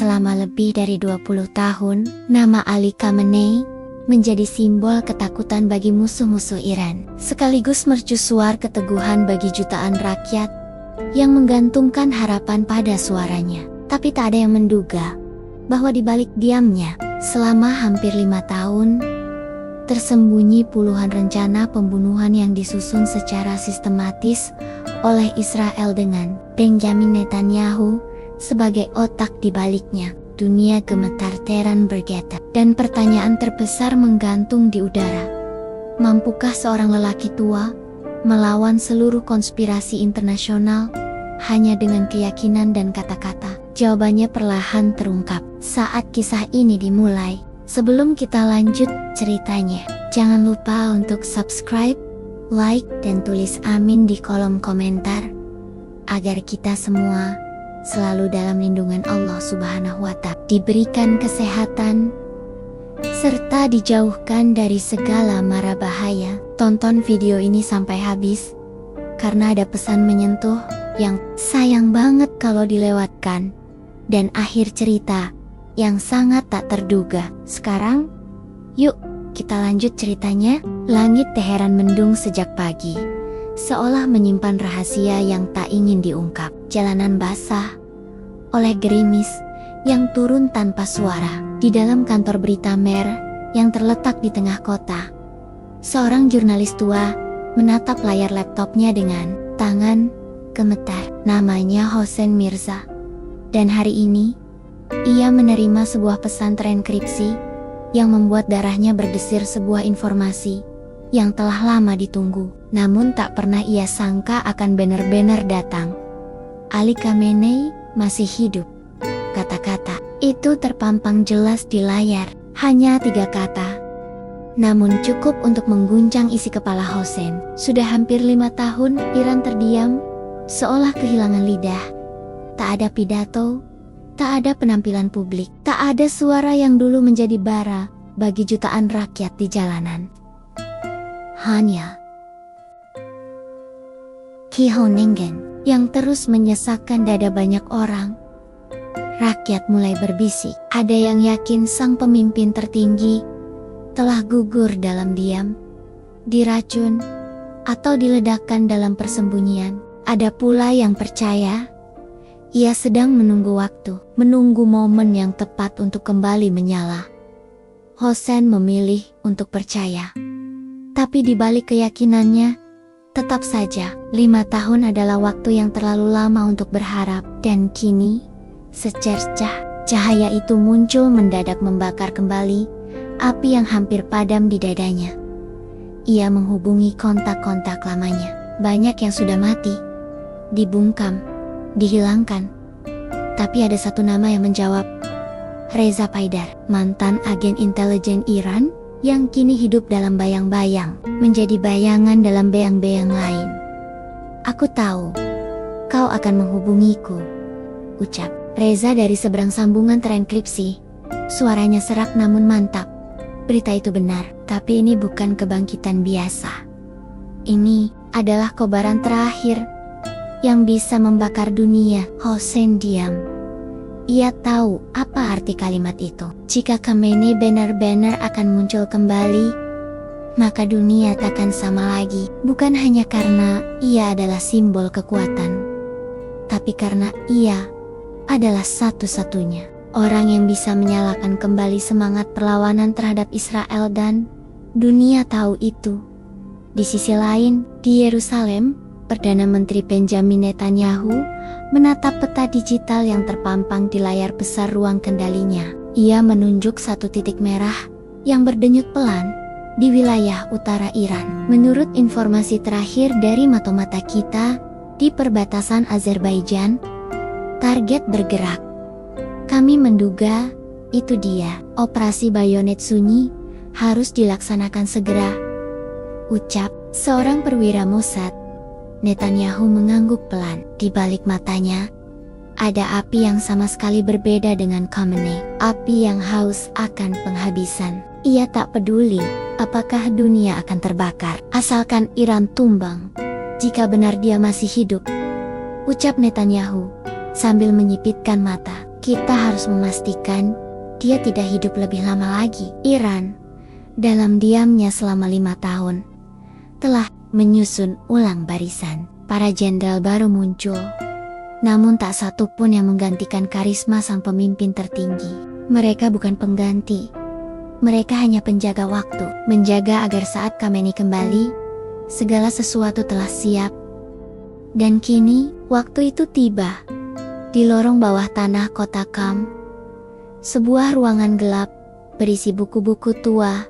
Selama lebih dari 20 tahun, nama Ali Khamenei menjadi simbol ketakutan bagi musuh-musuh Iran, sekaligus mercusuar keteguhan bagi jutaan rakyat yang menggantungkan harapan pada suaranya. Tapi tak ada yang menduga bahwa di balik diamnya selama hampir 5 tahun, tersembunyi puluhan rencana pembunuhan yang disusun secara sistematis oleh Israel dengan Benjamin Netanyahu sebagai otak di baliknya. Dunia gemetar, Teheran bergetar, dan pertanyaan terbesar menggantung di udara. Mampukah seorang lelaki tua melawan seluruh konspirasi internasional hanya dengan keyakinan dan kata-kata? Jawabannya perlahan terungkap saat kisah ini dimulai. Sebelum kita lanjut ceritanya, jangan lupa untuk subscribe, like, dan tulis amin di kolom komentar agar kita semua selalu dalam lindungan Allah Subhanahu wa Ta'ala, diberikan kesehatan, serta dijauhkan dari segala mara bahaya. Tonton video ini sampai habis, karena ada pesan menyentuh yang sayang banget kalau dilewatkan, dan akhir cerita yang sangat tak terduga. Sekarang, yuk kita lanjut ceritanya. Langit Teheran mendung sejak pagi, seolah menyimpan rahasia yang tak ingin diungkap. Jalanan basah oleh gerimis yang turun tanpa suara. Di dalam kantor berita Mer yang terletak di tengah kota, seorang jurnalis tua menatap layar laptopnya dengan tangan gemetar. Namanya Hossein Mirza, dan hari ini ia menerima sebuah pesan terenkripsi yang membuat darahnya berdesir. Sebuah informasi yang telah lama ditunggu, namun tak pernah ia sangka akan benar-benar datang. Ali Khamenei masih hidup. Kata-kata itu terpampang jelas di layar, hanya 3 kata, namun cukup untuk mengguncang isi kepala Hossein. Sudah hampir 5 tahun Iran terdiam, seolah kehilangan lidah. Tak ada pidato, tak ada penampilan publik, tak ada suara yang dulu menjadi bara bagi jutaan rakyat di jalanan. Hanya Keheningan yang terus menyesakkan dada banyak orang. Rakyat mulai berbisik. Ada yang yakin sang pemimpin tertinggi telah gugur dalam diam, diracun, atau diledakkan dalam persembunyian. Ada pula yang percaya ia sedang menunggu waktu, menunggu momen yang tepat untuk kembali menyala. Hossein memilih untuk percaya. Tapi di balik keyakinannya, tetap saja 5 tahun adalah waktu yang terlalu lama untuk berharap. Dan kini, secercah cahaya itu muncul mendadak, membakar kembali api yang hampir padam di dadanya. Ia menghubungi kontak-kontak lamanya. Banyak yang sudah mati, dibungkam, dihilangkan. Tapi ada satu nama yang menjawab. Reza Paidar, mantan agen intelijen Iran yang kini hidup dalam bayang-bayang, menjadi bayangan dalam bayang-bayang lain. Aku tahu kau akan menghubungiku, ucap Reza dari seberang sambungan terenkripsi. Suaranya serak namun mantap. Berita itu benar, tapi ini bukan kebangkitan biasa. Ini adalah kobaran terakhir yang bisa membakar dunia. Hossein diam. Ia tahu apa arti kalimat itu. Jika Khamenei benar-benar akan muncul kembali, maka dunia takkan sama lagi. Bukan hanya karena ia adalah simbol kekuatan, tapi karena ia adalah satu-satunya orang yang bisa menyalakan kembali semangat perlawanan terhadap Israel, dan dunia tahu itu. Di sisi lain, di Yerusalem, Perdana Menteri Benjamin Netanyahu menatap peta digital yang terpampang di layar besar ruang kendalinya. Ia menunjuk satu titik merah yang berdenyut pelan di wilayah utara Iran. Menurut informasi terakhir dari mata-mata kita di perbatasan Azerbaijan, target bergerak. Kami menduga itu dia. Operasi bayonet sunyi harus dilaksanakan segera, ucap seorang perwira Mossad. Netanyahu mengangguk pelan. Di balik matanya ada api yang sama sekali berbeda dengan Khamenei. Api yang haus akan penghabisan. Ia tak peduli apakah dunia akan terbakar, asalkan Iran tumbang. Jika benar dia masih hidup, ucap Netanyahu sambil menyipitkan mata. Kita harus memastikan dia tidak hidup lebih lama lagi. Iran, dalam diamnya selama 5 tahun, telah menyusun ulang barisan. Para jenderal baru muncul, namun tak satu pun yang menggantikan karisma sang pemimpin tertinggi. Mereka bukan pengganti, mereka hanya penjaga waktu, menjaga agar saat Khamenei kembali, segala sesuatu telah siap. Dan kini, waktu itu tiba. Di lorong bawah tanah kota Qom, sebuah ruangan gelap, berisi buku-buku tua,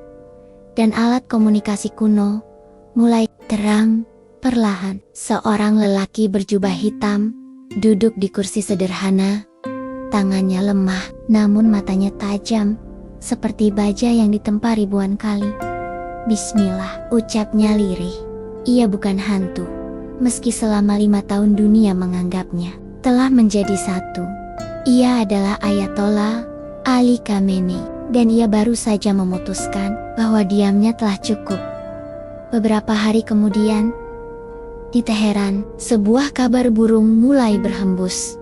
dan alat komunikasi kuno, mulai terang. Perlahan, seorang lelaki berjubah hitam, duduk di kursi sederhana. Tangannya lemah, namun matanya tajam, seperti baja yang ditempa ribuan kali. Bismillah, ucapnya lirih. Ia bukan hantu, meski selama 5 tahun dunia menganggapnya telah menjadi satu. Ia adalah Ayatollah Ali Khamenei, dan ia baru saja memutuskan bahwa diamnya telah cukup. Beberapa hari kemudian, di Teheran, sebuah kabar burung mulai berhembus.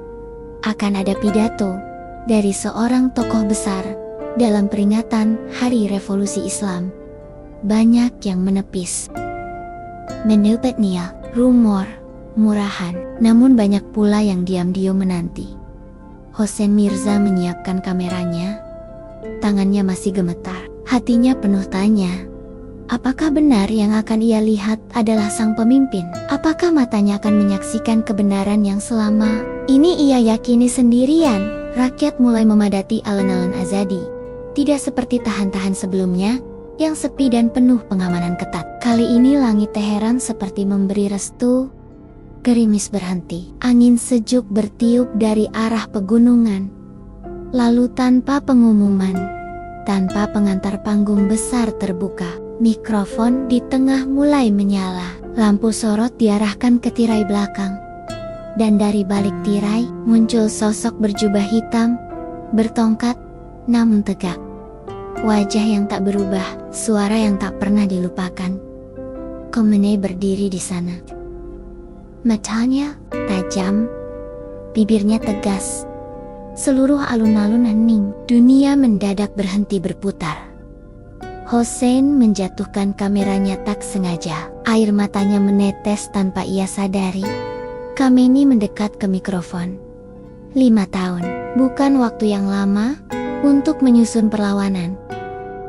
Akan ada pidato dari seorang tokoh besar dalam peringatan Hari Revolusi Islam. Banyak yang menepis. Menurutnya, rumor, murahan. Namun banyak pula yang diam-diam menanti. Hossein Mirza menyiapkan kameranya. Tangannya masih gemetar. Hatinya penuh tanya. Apakah benar yang akan ia lihat adalah sang pemimpin? Apakah matanya akan menyaksikan kebenaran yang selama ini ia yakini sendirian? Rakyat mulai memadati alun-alun Azadi. Tidak seperti tahan-tahan sebelumnya, yang sepi dan penuh pengamanan ketat. Kali ini langit Teheran seperti memberi restu. Gerimis berhenti. Angin sejuk bertiup dari arah pegunungan. Lalu tanpa pengumuman, tanpa pengantar panggung besar terbuka. Mikrofon di tengah mulai menyala. Lampu sorot diarahkan ke tirai belakang. Dan dari balik tirai, muncul sosok berjubah hitam, bertongkat, namun tegak. Wajah yang tak berubah, suara yang tak pernah dilupakan. Khamenei berdiri di sana. Matanya tajam, bibirnya tegas. Seluruh alun-alun hening. Dunia mendadak berhenti berputar. Hossein menjatuhkan kameranya tak sengaja. Air matanya menetes tanpa ia sadari. Khamenei mendekat ke mikrofon. 5 tahun, bukan waktu yang lama untuk menyusun perlawanan,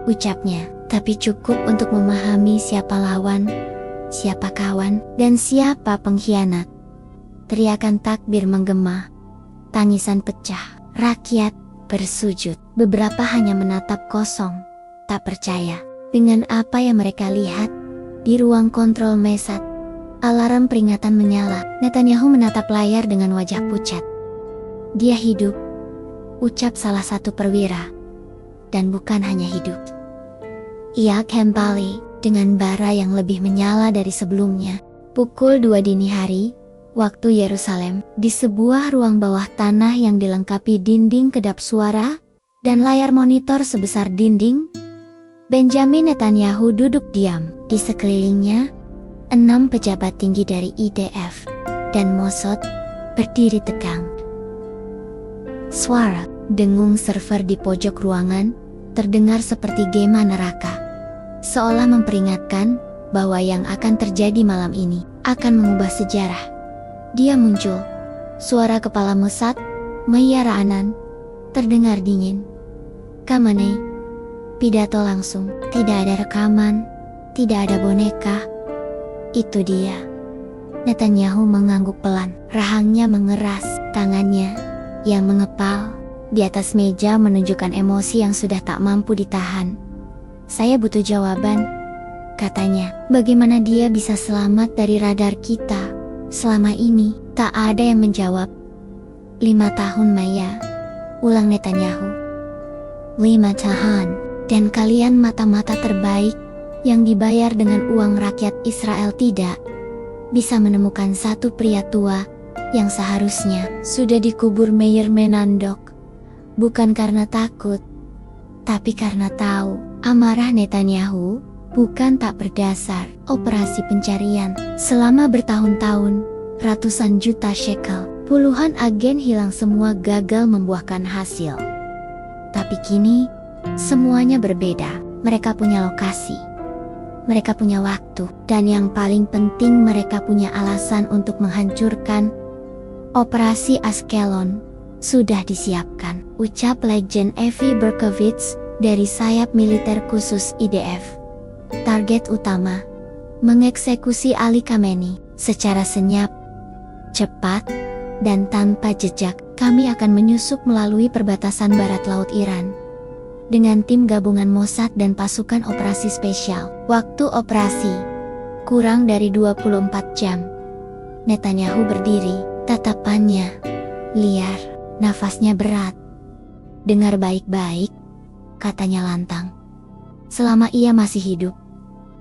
ucapnya, tapi cukup untuk memahami siapa lawan, siapa kawan, dan siapa pengkhianat. Teriakan takbir menggema, tangisan pecah, rakyat bersujud. Beberapa hanya menatap kosong. Tak percaya dengan apa yang mereka lihat. Di ruang kontrol Mesat, alarm peringatan menyala. Netanyahu menatap layar dengan wajah pucat. Dia hidup, ucap salah satu perwira. Dan bukan hanya hidup, ia kembali dengan bara yang lebih menyala dari sebelumnya. Pukul 2 dini hari, waktu Yerusalem, di sebuah ruang bawah tanah yang dilengkapi dinding kedap suara dan layar monitor sebesar dinding, Benjamin Netanyahu duduk diam. Di sekelilingnya, 6 pejabat tinggi dari IDF dan Mossad berdiri tegang. Suara dengung server di pojok ruangan terdengar seperti gema neraka, seolah memperingatkan bahwa yang akan terjadi malam ini akan mengubah sejarah. Dia muncul. Suara kepala Mossad, Meir Ra'anan, terdengar dingin. Khamenei. Pidato langsung, tidak ada rekaman, tidak ada boneka. Itu dia. Netanyahu mengangguk pelan, rahangnya mengeras, tangannya yang mengepal di atas meja menunjukkan emosi yang sudah tak mampu ditahan. Saya butuh jawaban, katanya. Bagaimana dia bisa selamat dari radar kita? Selama ini, tak ada yang menjawab. 5 tahun Maya, ulang Netanyahu. 5 tahun. Dan kalian mata-mata terbaik yang dibayar dengan uang rakyat Israel tidak bisa menemukan satu pria tua yang seharusnya sudah dikubur Meir Menandok. Bukan karena takut, tapi karena tahu. Amarah Netanyahu bukan tak berdasar. Operasi pencarian selama bertahun-tahun, ratusan juta shekel, Puluhan agen hilang, semua gagal membuahkan hasil. Tapi kini, semuanya berbeda. Mereka punya lokasi, mereka punya waktu, dan yang paling penting mereka punya alasan untuk menghancurkan. Operasi Ashkelon sudah disiapkan, ucap Legend Evi Berkowitz dari sayap militer khusus IDF. Target utama, mengeksekusi Ali Khamenei secara senyap, cepat, dan tanpa jejak. Kami akan menyusup melalui perbatasan barat laut Iran dengan tim gabungan Mossad dan pasukan operasi spesial. Waktu operasi kurang dari 24 jam. Netanyahu berdiri, tatapannya liar, nafasnya berat. Dengar baik-baik, katanya lantang. Selama ia masih hidup,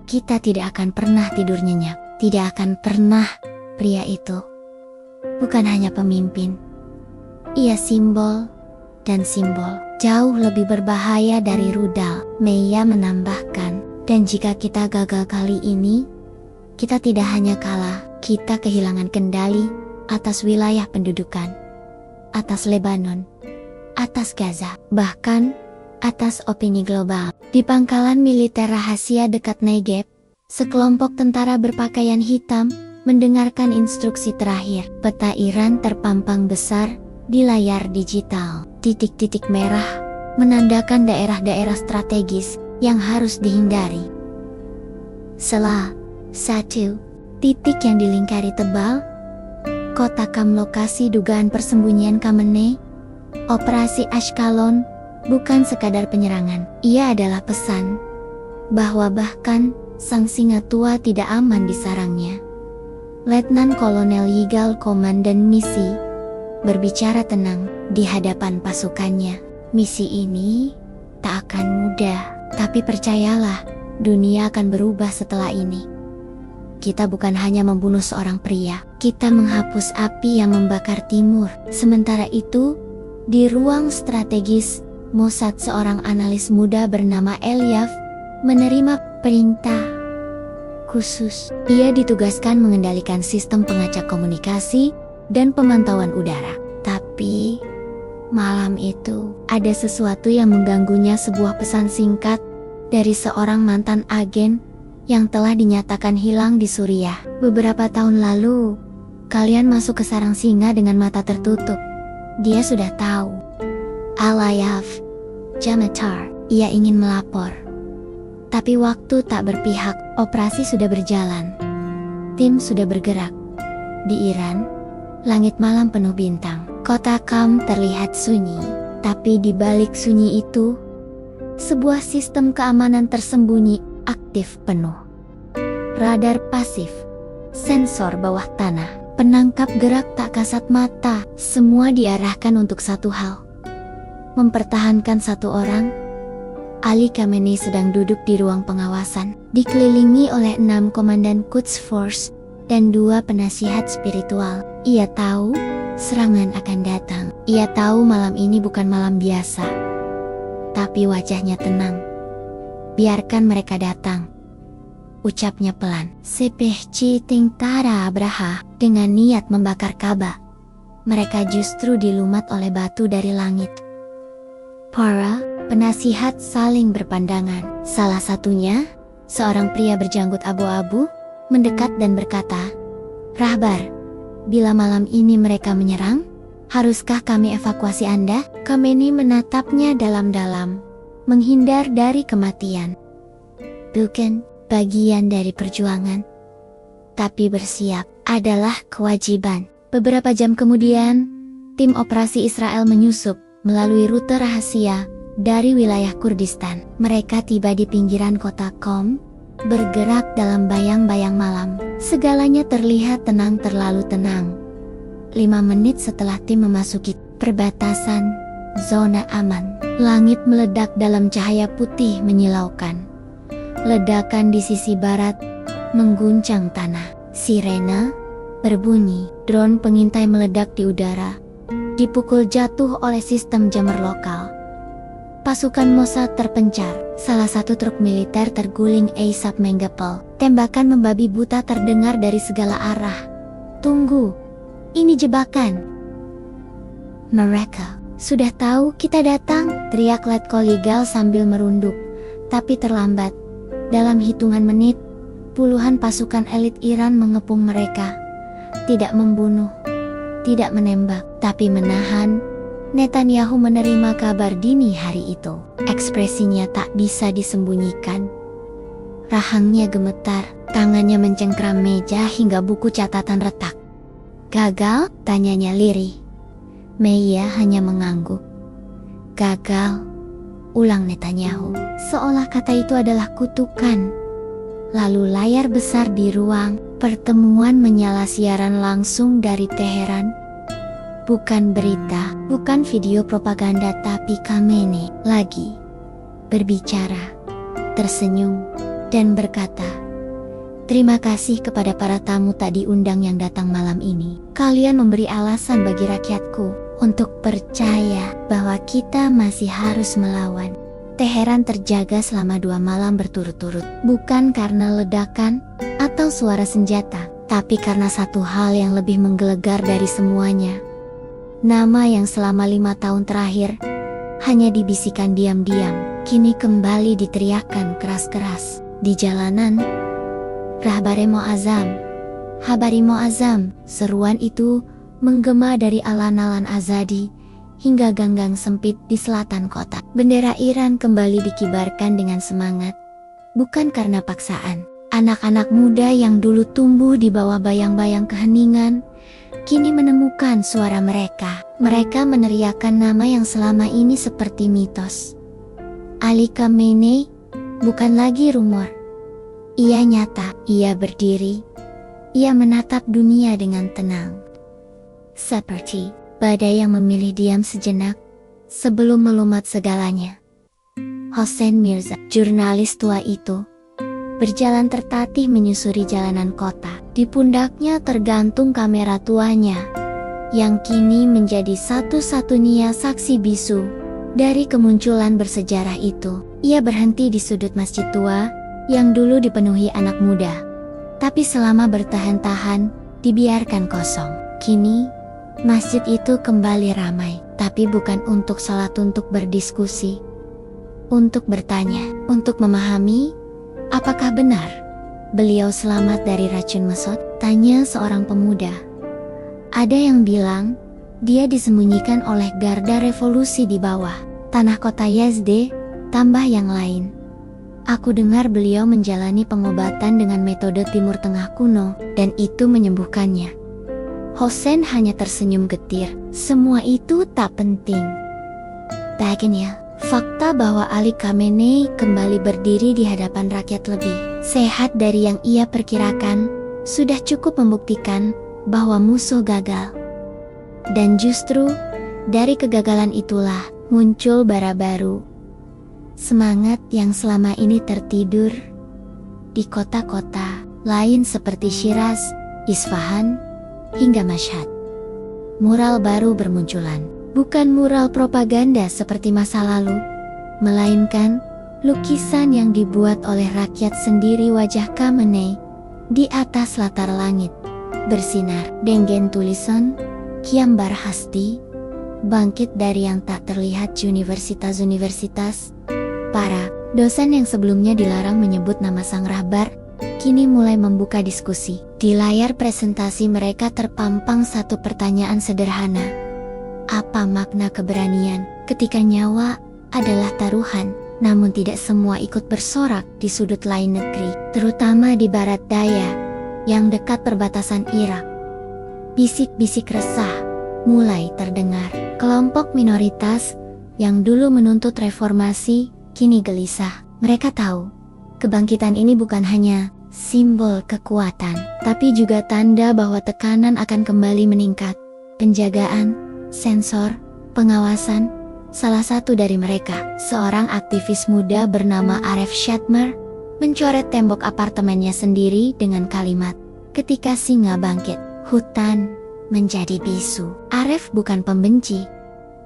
kita tidak akan pernah tidur nyenyak. Tidak akan pernah. Pria itu bukan hanya pemimpin, ia simbol, dan simbol jauh lebih berbahaya dari rudal. Meia menambahkan, dan jika kita gagal kali ini, kita tidak hanya kalah, kita kehilangan kendali atas wilayah pendudukan, atas Lebanon, atas Gaza, bahkan atas opini global. Di pangkalan militer rahasia dekat Negev, sekelompok tentara berpakaian hitam mendengarkan instruksi terakhir. Peta Iran terpampang besar di layar digital. Titik-titik merah menandakan daerah-daerah strategis yang harus dihindari. Salah satu titik yang dilingkari tebal, kota Kam, lokasi dugaan persembunyian Khamenei. Operasi Ashkelon bukan sekadar penyerangan, ia adalah pesan bahwa bahkan sang singa tua tidak aman di sarangnya. Letnan Kolonel Yigal, komandan misi, berbicara tenang di hadapan pasukannya. Misi ini tak akan mudah, tapi percayalah, dunia akan berubah setelah ini. Kita bukan hanya membunuh seorang pria, kita menghapus api yang membakar timur. Sementara itu, di ruang strategis Mossad, seorang analis muda bernama Eliav menerima perintah khusus. Ia ditugaskan mengendalikan sistem pengacak komunikasi dan pemantauan udara. Tapi malam itu ada sesuatu yang mengganggunya, sebuah pesan singkat dari seorang mantan agen yang telah dinyatakan hilang di Suriah. Beberapa tahun lalu, kalian masuk ke sarang singa dengan mata tertutup. Dia sudah tahu. Alayav Jamatar, ia ingin melapor. Tapi waktu tak berpihak, operasi sudah berjalan. Tim sudah bergerak. Di Iran, langit malam penuh bintang. Kota Kam terlihat sunyi, tapi di balik sunyi itu, sebuah sistem keamanan tersembunyi aktif penuh. Radar pasif, sensor bawah tanah, penangkap gerak tak kasat mata, semua diarahkan untuk satu hal: mempertahankan satu orang. Ali Khamenei sedang duduk di ruang pengawasan, dikelilingi oleh 6 komandan Quds Force dan 2 penasihat spiritual. Ia tahu serangan akan datang. Ia tahu malam ini bukan malam biasa. Tapi wajahnya tenang. Biarkan mereka datang, ucapnya pelan. Sepehci Tara Abraha, dengan niat membakar Ka'bah. Mereka justru dilumat oleh batu dari langit. Para penasihat saling berpandangan. Salah satunya, seorang pria berjanggut abu-abu, mendekat dan berkata, "Rahbar, bila malam ini mereka menyerang, haruskah kami evakuasi Anda?" Khamenei menatapnya dalam-dalam, menghindar dari kematian. Bukan bagian dari perjuangan, tapi bersiap adalah kewajiban. Beberapa jam kemudian, tim operasi Israel menyusup melalui rute rahasia dari wilayah Kurdistan. Mereka tiba di pinggiran kota Qom, bergerak dalam bayang-bayang malam. Segalanya terlihat tenang, terlalu tenang. 5 menit setelah tim memasuki perbatasan zona aman, langit meledak dalam cahaya putih menyilaukan. Ledakan di sisi barat mengguncang tanah. Sirena berbunyi, drone pengintai meledak di udara, dipukul jatuh oleh sistem jammer lokal. Pasukan Mossad terpencar, salah satu truk militer terguling Asap Menggapel. Tembakan membabi buta terdengar dari segala arah. "Tunggu, ini jebakan," Mereka sudah tahu kita datang, teriak Letgolegal sambil merunduk. Tapi terlambat. Dalam hitungan menit, puluhan pasukan elit Iran mengepung mereka. Tidak membunuh, tidak menembak, tapi menahan. Netanyahu menerima kabar dini hari itu. Ekspresinya tak bisa disembunyikan. Rahangnya gemetar, tangannya mencengkram meja hingga buku catatan retak. Gagal? Tanyanya lirih. Meia hanya mengangguk. Gagal, ulang Netanyahu, seolah kata itu adalah kutukan. Lalu layar besar di ruang pertemuan menyala siaran langsung dari Teheran. Bukan berita, bukan video propaganda, tapi Khamenei lagi berbicara, tersenyum, dan berkata, "Terima kasih kepada para tamu tak diundang yang datang malam ini. Kalian memberi alasan bagi rakyatku untuk percaya bahwa kita masih harus melawan." Teheran terjaga selama 2 malam berturut-turut, bukan karena ledakan atau suara senjata, tapi karena satu hal yang lebih menggelegar dari semuanya. Nama yang selama 5 tahun terakhir hanya dibisikkan diam-diam, kini kembali diteriakkan keras-keras di jalanan. Rahbare Mo'azzam, Habari Mo'azzam, seruan itu menggema dari alun-alun Azadi hingga gang-gang sempit di selatan kota. Bendera Iran kembali dikibarkan dengan semangat, bukan karena paksaan. Anak-anak muda yang dulu tumbuh di bawah bayang-bayang keheningan, kini menemukan suara mereka. Mereka meneriakkan nama yang selama ini seperti mitos. Ali Khamenei bukan lagi rumor. Ia nyata, ia berdiri, ia menatap dunia dengan tenang. Seperti badai yang memilih diam sejenak sebelum melumat segalanya. Hossein Mirza, jurnalis tua itu, berjalan tertatih menyusuri jalanan kota. Di pundaknya tergantung kamera tuanya, yang kini menjadi satu-satunya saksi bisu dari kemunculan bersejarah itu. Ia berhenti di sudut masjid tua yang dulu dipenuhi anak muda, tapi selama bertahan-tahan dibiarkan kosong. Kini masjid itu kembali ramai, tapi bukan untuk salat, untuk berdiskusi, untuk bertanya, untuk memahami apakah benar beliau selamat dari racun mesot, tanya seorang pemuda. Ada yang bilang dia disembunyikan oleh garda revolusi di bawah tanah kota Yazd, tambah yang lain. Aku dengar beliau menjalani pengobatan dengan metode Timur Tengah kuno, dan itu menyembuhkannya. Hossein hanya tersenyum getir. Semua itu tak penting. Baginya, fakta bahwa Ali Khamenei kembali berdiri di hadapan rakyat lebih sehat dari yang ia perkirakan sudah cukup membuktikan bahwa musuh gagal. Dan justru dari kegagalan itulah muncul bara baru. Semangat yang selama ini tertidur di kota-kota lain seperti Shiraz, Isfahan, hingga Mashhad. Mural baru bermunculan, bukan mural propaganda seperti masa lalu, melainkan lukisan yang dibuat oleh rakyat sendiri. Wajah Khamenei di atas latar langit bersinar dengan tulisan Kiambar Hasti, bangkit dari yang tak terlihat. Universitas-universitas, para dosen yang sebelumnya dilarang menyebut nama sang rahbar kini mulai membuka diskusi. Di layar presentasi mereka terpampang satu pertanyaan sederhana. Apa makna keberanian ketika nyawa adalah taruhan? Namun tidak semua ikut bersorak. Di sudut lain negeri, terutama di barat daya yang dekat perbatasan Irak, bisik-bisik resah mulai terdengar. Kelompok minoritas yang dulu menuntut reformasi kini gelisah. Mereka tahu kebangkitan ini bukan hanya simbol kekuatan, tapi juga tanda bahwa tekanan akan kembali meningkat. Penjagaan, sensor, pengawasan. Salah satu dari mereka, seorang aktivis muda bernama Aref Shatmer, mencoret tembok apartemennya sendiri dengan kalimat, "Ketika singa bangkit, hutan menjadi bisu." Aref bukan pembenci,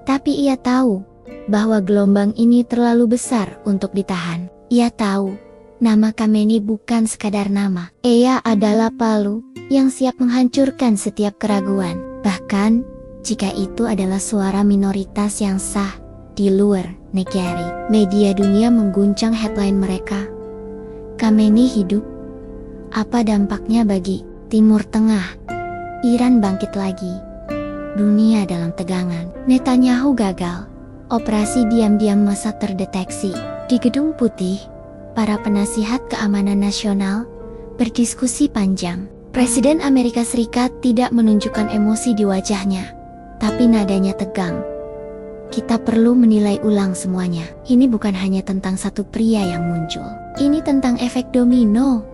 tapi ia tahu bahwa gelombang ini terlalu besar untuk ditahan. Ia tahu nama Khamenei bukan sekadar nama. Ia adalah palu yang siap menghancurkan setiap keraguan. Bahkan jika itu adalah suara minoritas yang sah di luar negeri. Media dunia mengguncang headline mereka. Khamenei hidup. Apa dampaknya bagi Timur Tengah? Iran bangkit lagi. Dunia dalam tegangan. Netanyahu gagal. Operasi diam-diam massa terdeteksi. Di Gedung Putih, para penasihat keamanan nasional berdiskusi panjang. Presiden Amerika Serikat tidak menunjukkan emosi di wajahnya, tapi nadanya tegang. Kita perlu menilai ulang semuanya. Ini bukan hanya tentang satu pria yang muncul. Ini tentang efek domino,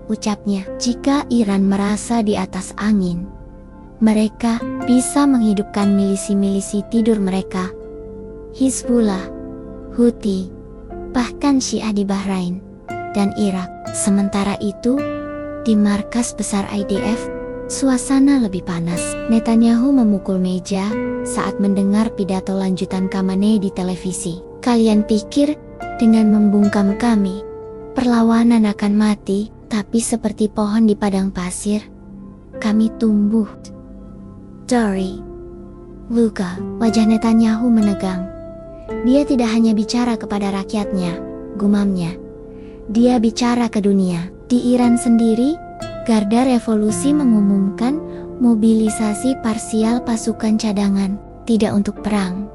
ucapnya. Jika Iran merasa di atas angin, mereka bisa menghidupkan milisi-milisi tidur mereka. Hizbullah, Houthi, bahkan Syiah di Bahrain dan Irak. Sementara itu, di markas besar IDF, suasana lebih panas. Netanyahu memukul meja saat mendengar pidato lanjutan Khamenei di televisi. Kalian pikir dengan membungkam kami, perlawanan akan mati, tapi seperti pohon di padang pasir, kami tumbuh. Dory, luka, wajah Netanyahu menegang. Dia tidak hanya bicara kepada rakyatnya, gumamnya. Dia bicara ke dunia. Di Iran sendiri, Garda Revolusi mengumumkan mobilisasi parsial pasukan cadangan, tidak untuk perang,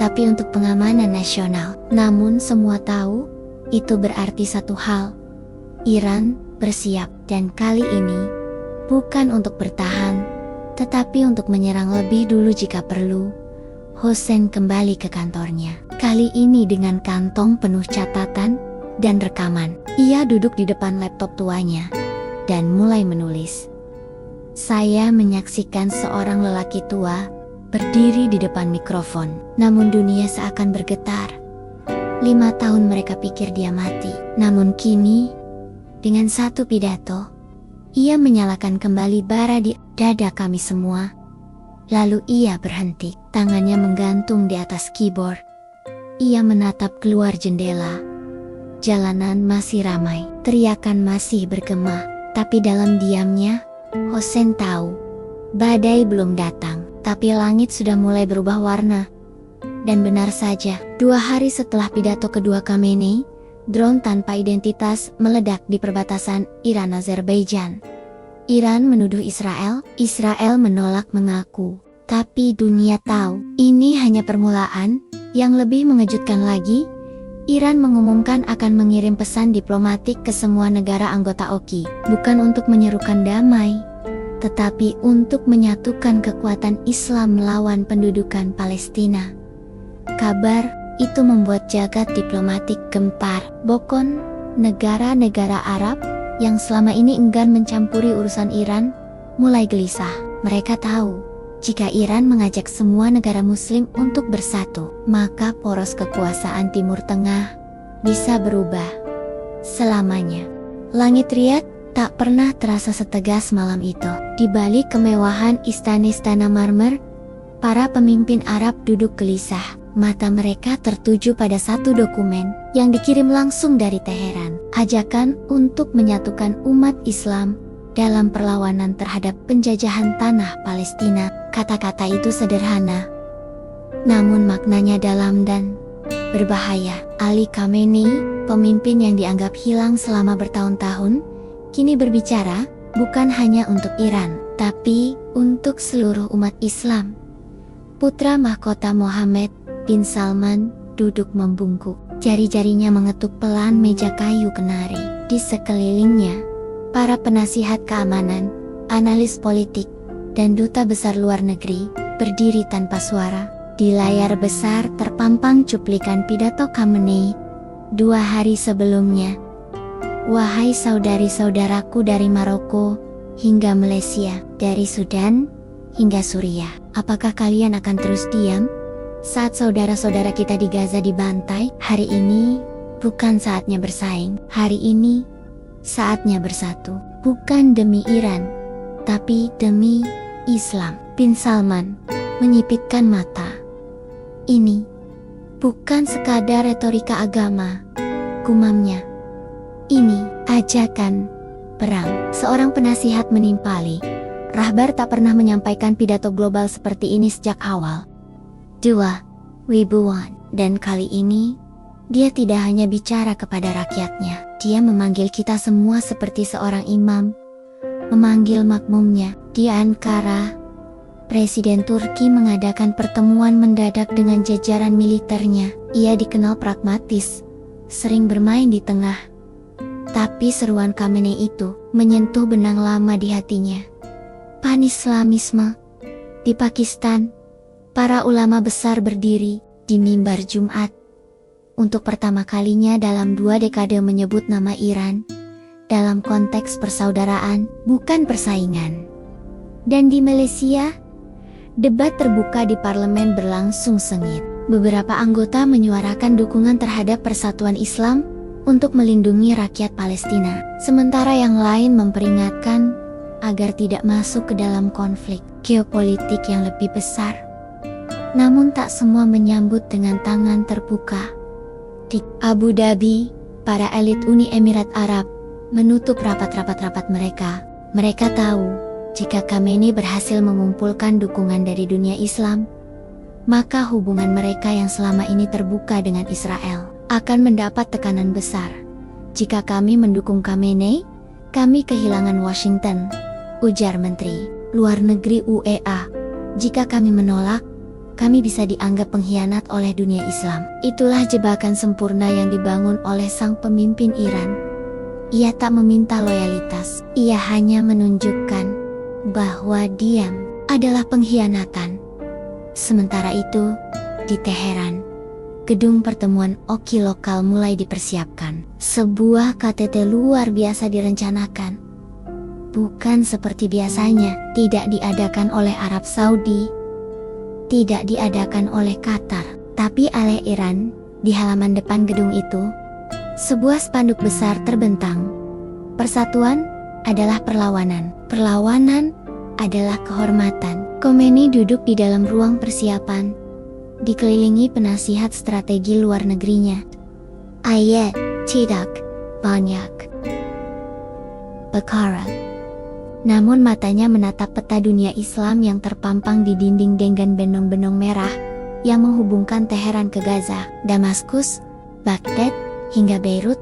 tapi untuk pengamanan nasional. Namun semua tahu, itu berarti satu hal. Iran bersiap, dan kali ini bukan untuk bertahan, tetapi untuk menyerang lebih dulu jika perlu. Hossein kembali ke kantornya, kali ini dengan kantong penuh catatan dan rekaman. Ia duduk di depan laptop tuanya dan mulai menulis. Saya menyaksikan seorang lelaki tua berdiri di depan mikrofon, namun dunia seakan bergetar. 5 tahun mereka pikir dia mati, namun kini, dengan satu pidato, ia menyalakan kembali bara di dada kami semua. Lalu ia berhenti, tangannya menggantung di atas keyboard. Ia menatap keluar jendela. Jalanan masih ramai, teriakan masih bergema, tapi dalam diamnya, Hossein tahu, badai belum datang, tapi langit sudah mulai berubah warna. Dan benar saja, 2 hari setelah pidato kedua Khamenei, drone tanpa identitas meledak di perbatasan Iran-Azerbaijan. Iran menuduh Israel menolak mengaku. Tapi dunia tahu, ini hanya permulaan. Yang lebih mengejutkan lagi, Iran mengumumkan akan mengirim pesan diplomatik ke semua negara anggota OKI, bukan untuk menyerukan damai, tetapi untuk menyatukan kekuatan Islam melawan pendudukan Palestina. Kabar itu membuat jagat diplomatik gempar. Bahkan negara-negara Arab yang selama ini enggan mencampuri urusan Iran mulai gelisah. Mereka tahu, jika Iran mengajak semua negara muslim untuk bersatu, maka poros kekuasaan Timur Tengah bisa berubah selamanya. Langit Riyadh tak pernah terasa setegas malam itu. Di balik kemewahan istana-istana marmer, para pemimpin Arab duduk gelisah. Mata mereka tertuju pada satu dokumen yang dikirim langsung dari Teheran. Ajakan untuk menyatukan umat Islam dalam perlawanan terhadap penjajahan tanah Palestina. Kata-kata itu sederhana, namun maknanya dalam dan berbahaya. Ali Khamenei, pemimpin yang dianggap hilang selama bertahun-tahun, kini berbicara bukan hanya untuk Iran, tapi untuk seluruh umat Islam. Putra mahkota Mohammed bin Salman duduk membungkuk. Jari-jarinya mengetuk pelan meja kayu kenari. Di sekelilingnya, para penasihat keamanan, analis politik, dan duta besar luar negeri berdiri tanpa suara. Di layar besar terpampang cuplikan pidato Khamenei 2 hari sebelumnya. Wahai saudari-saudaraku dari Maroko hingga Malaysia, dari Sudan hingga Suriah, apakah kalian akan terus diam saat saudara-saudara kita di Gaza dibantai? Hari ini bukan saatnya bersaing. Hari ini saatnya bersatu, bukan demi Iran, tapi demi Islam. Bin Salman menyipitkan mata. Ini bukan sekadar retorika agama, gumamnya. Ini ajakan perang. Seorang penasihat menimpali. Rahbar tak pernah menyampaikan pidato global seperti ini sejak awal. 2. Wibuan. Dan kali ini, dia tidak hanya bicara kepada rakyatnya. Dia memanggil kita semua seperti seorang imam, memanggil makmumnya. Di Ankara, Presiden Turki mengadakan pertemuan mendadak dengan jajaran militernya. Ia dikenal pragmatis, sering bermain di tengah. Tapi seruan Khamenei itu menyentuh benang lama di hatinya. Pan-Islamisme. Di Pakistan, para ulama besar berdiri di mimbar Jumat. Untuk pertama kalinya dalam 2 dekade menyebut nama Iran dalam konteks persaudaraan, bukan persaingan. Dan di Malaysia, debat terbuka di parlemen berlangsung sengit. Beberapa anggota menyuarakan dukungan terhadap persatuan Islam untuk melindungi rakyat Palestina, sementara yang lain memperingatkan agar tidak masuk ke dalam konflik geopolitik yang lebih besar. Namun tak semua menyambut dengan tangan terbuka. Di Abu Dhabi, para elit Uni Emirat Arab menutup rapat-rapat mereka. Mereka tahu, jika Khamenei berhasil mengumpulkan dukungan dari dunia Islam, maka hubungan mereka yang selama ini terbuka dengan Israel akan mendapat tekanan besar. Jika kami mendukung Khamenei, kami kehilangan Washington, ujar Menteri Luar Negeri UEA. Jika kami menolak, kami bisa dianggap pengkhianat oleh dunia Islam. Itulah jebakan sempurna yang dibangun oleh sang pemimpin Iran. Ia tak meminta loyalitas, ia hanya menunjukkan bahwa diam adalah pengkhianatan. Sementara itu, di Teheran, gedung pertemuan OKI lokal mulai dipersiapkan. Sebuah KTT luar biasa direncanakan. Bukan seperti biasanya, tidak diadakan oleh Arab Saudi, tidak diadakan oleh Qatar, tapi oleh Iran. Di halaman depan gedung itu, sebuah spanduk besar terbentang. Persatuan adalah perlawanan. Perlawanan adalah kehormatan. Khamenei duduk di dalam ruang persiapan, dikelilingi penasihat strategi luar negerinya. Ayat, tidak banyak perkara. Namun matanya menatap peta dunia Islam yang terpampang di dinding dengan benong-benong merah yang menghubungkan Teheran ke Gaza, Damaskus, Baghdad, hingga Beirut.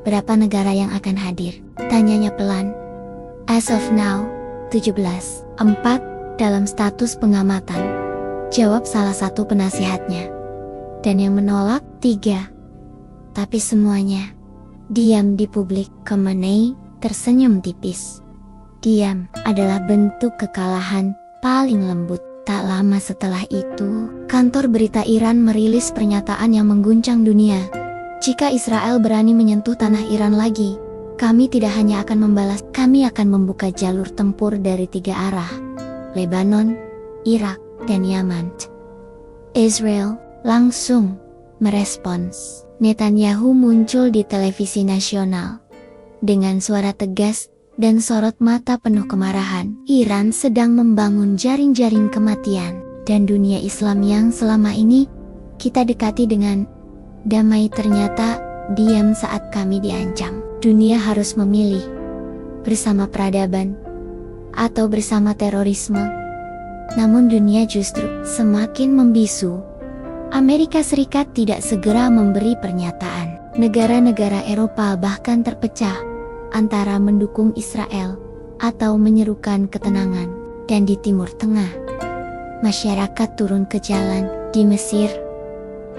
Berapa negara yang akan hadir? Tanyanya pelan. As of now, 17. 4 dalam status pengamatan, jawab salah satu penasihatnya. Dan yang menolak 3. Tapi semuanya diam di publik. Khamenei tersenyum tipis. Diam adalah bentuk kekalahan paling lembut. Tak lama setelah itu, kantor berita Iran merilis pernyataan yang mengguncang dunia. Jika Israel berani menyentuh tanah Iran lagi, kami tidak hanya akan membalas, kami akan membuka jalur tempur dari 3 arah: Lebanon, Irak, dan Yaman. Israel langsung merespons. Netanyahu muncul di televisi nasional dengan suara tegas dan sorot mata penuh kemarahan. Iran sedang membangun jaring-jaring kematian, dan dunia Islam yang selama ini kita dekati dengan damai ternyata diam saat kami diancam. Dunia harus memilih, bersama peradaban atau bersama terorisme. Namun dunia justru semakin membisu. Amerika Serikat tidak segera memberi pernyataan. Negara-negara Eropa bahkan terpecah antara mendukung Israel atau menyerukan ketenangan. Dan di Timur Tengah, masyarakat turun ke jalan. Di Mesir,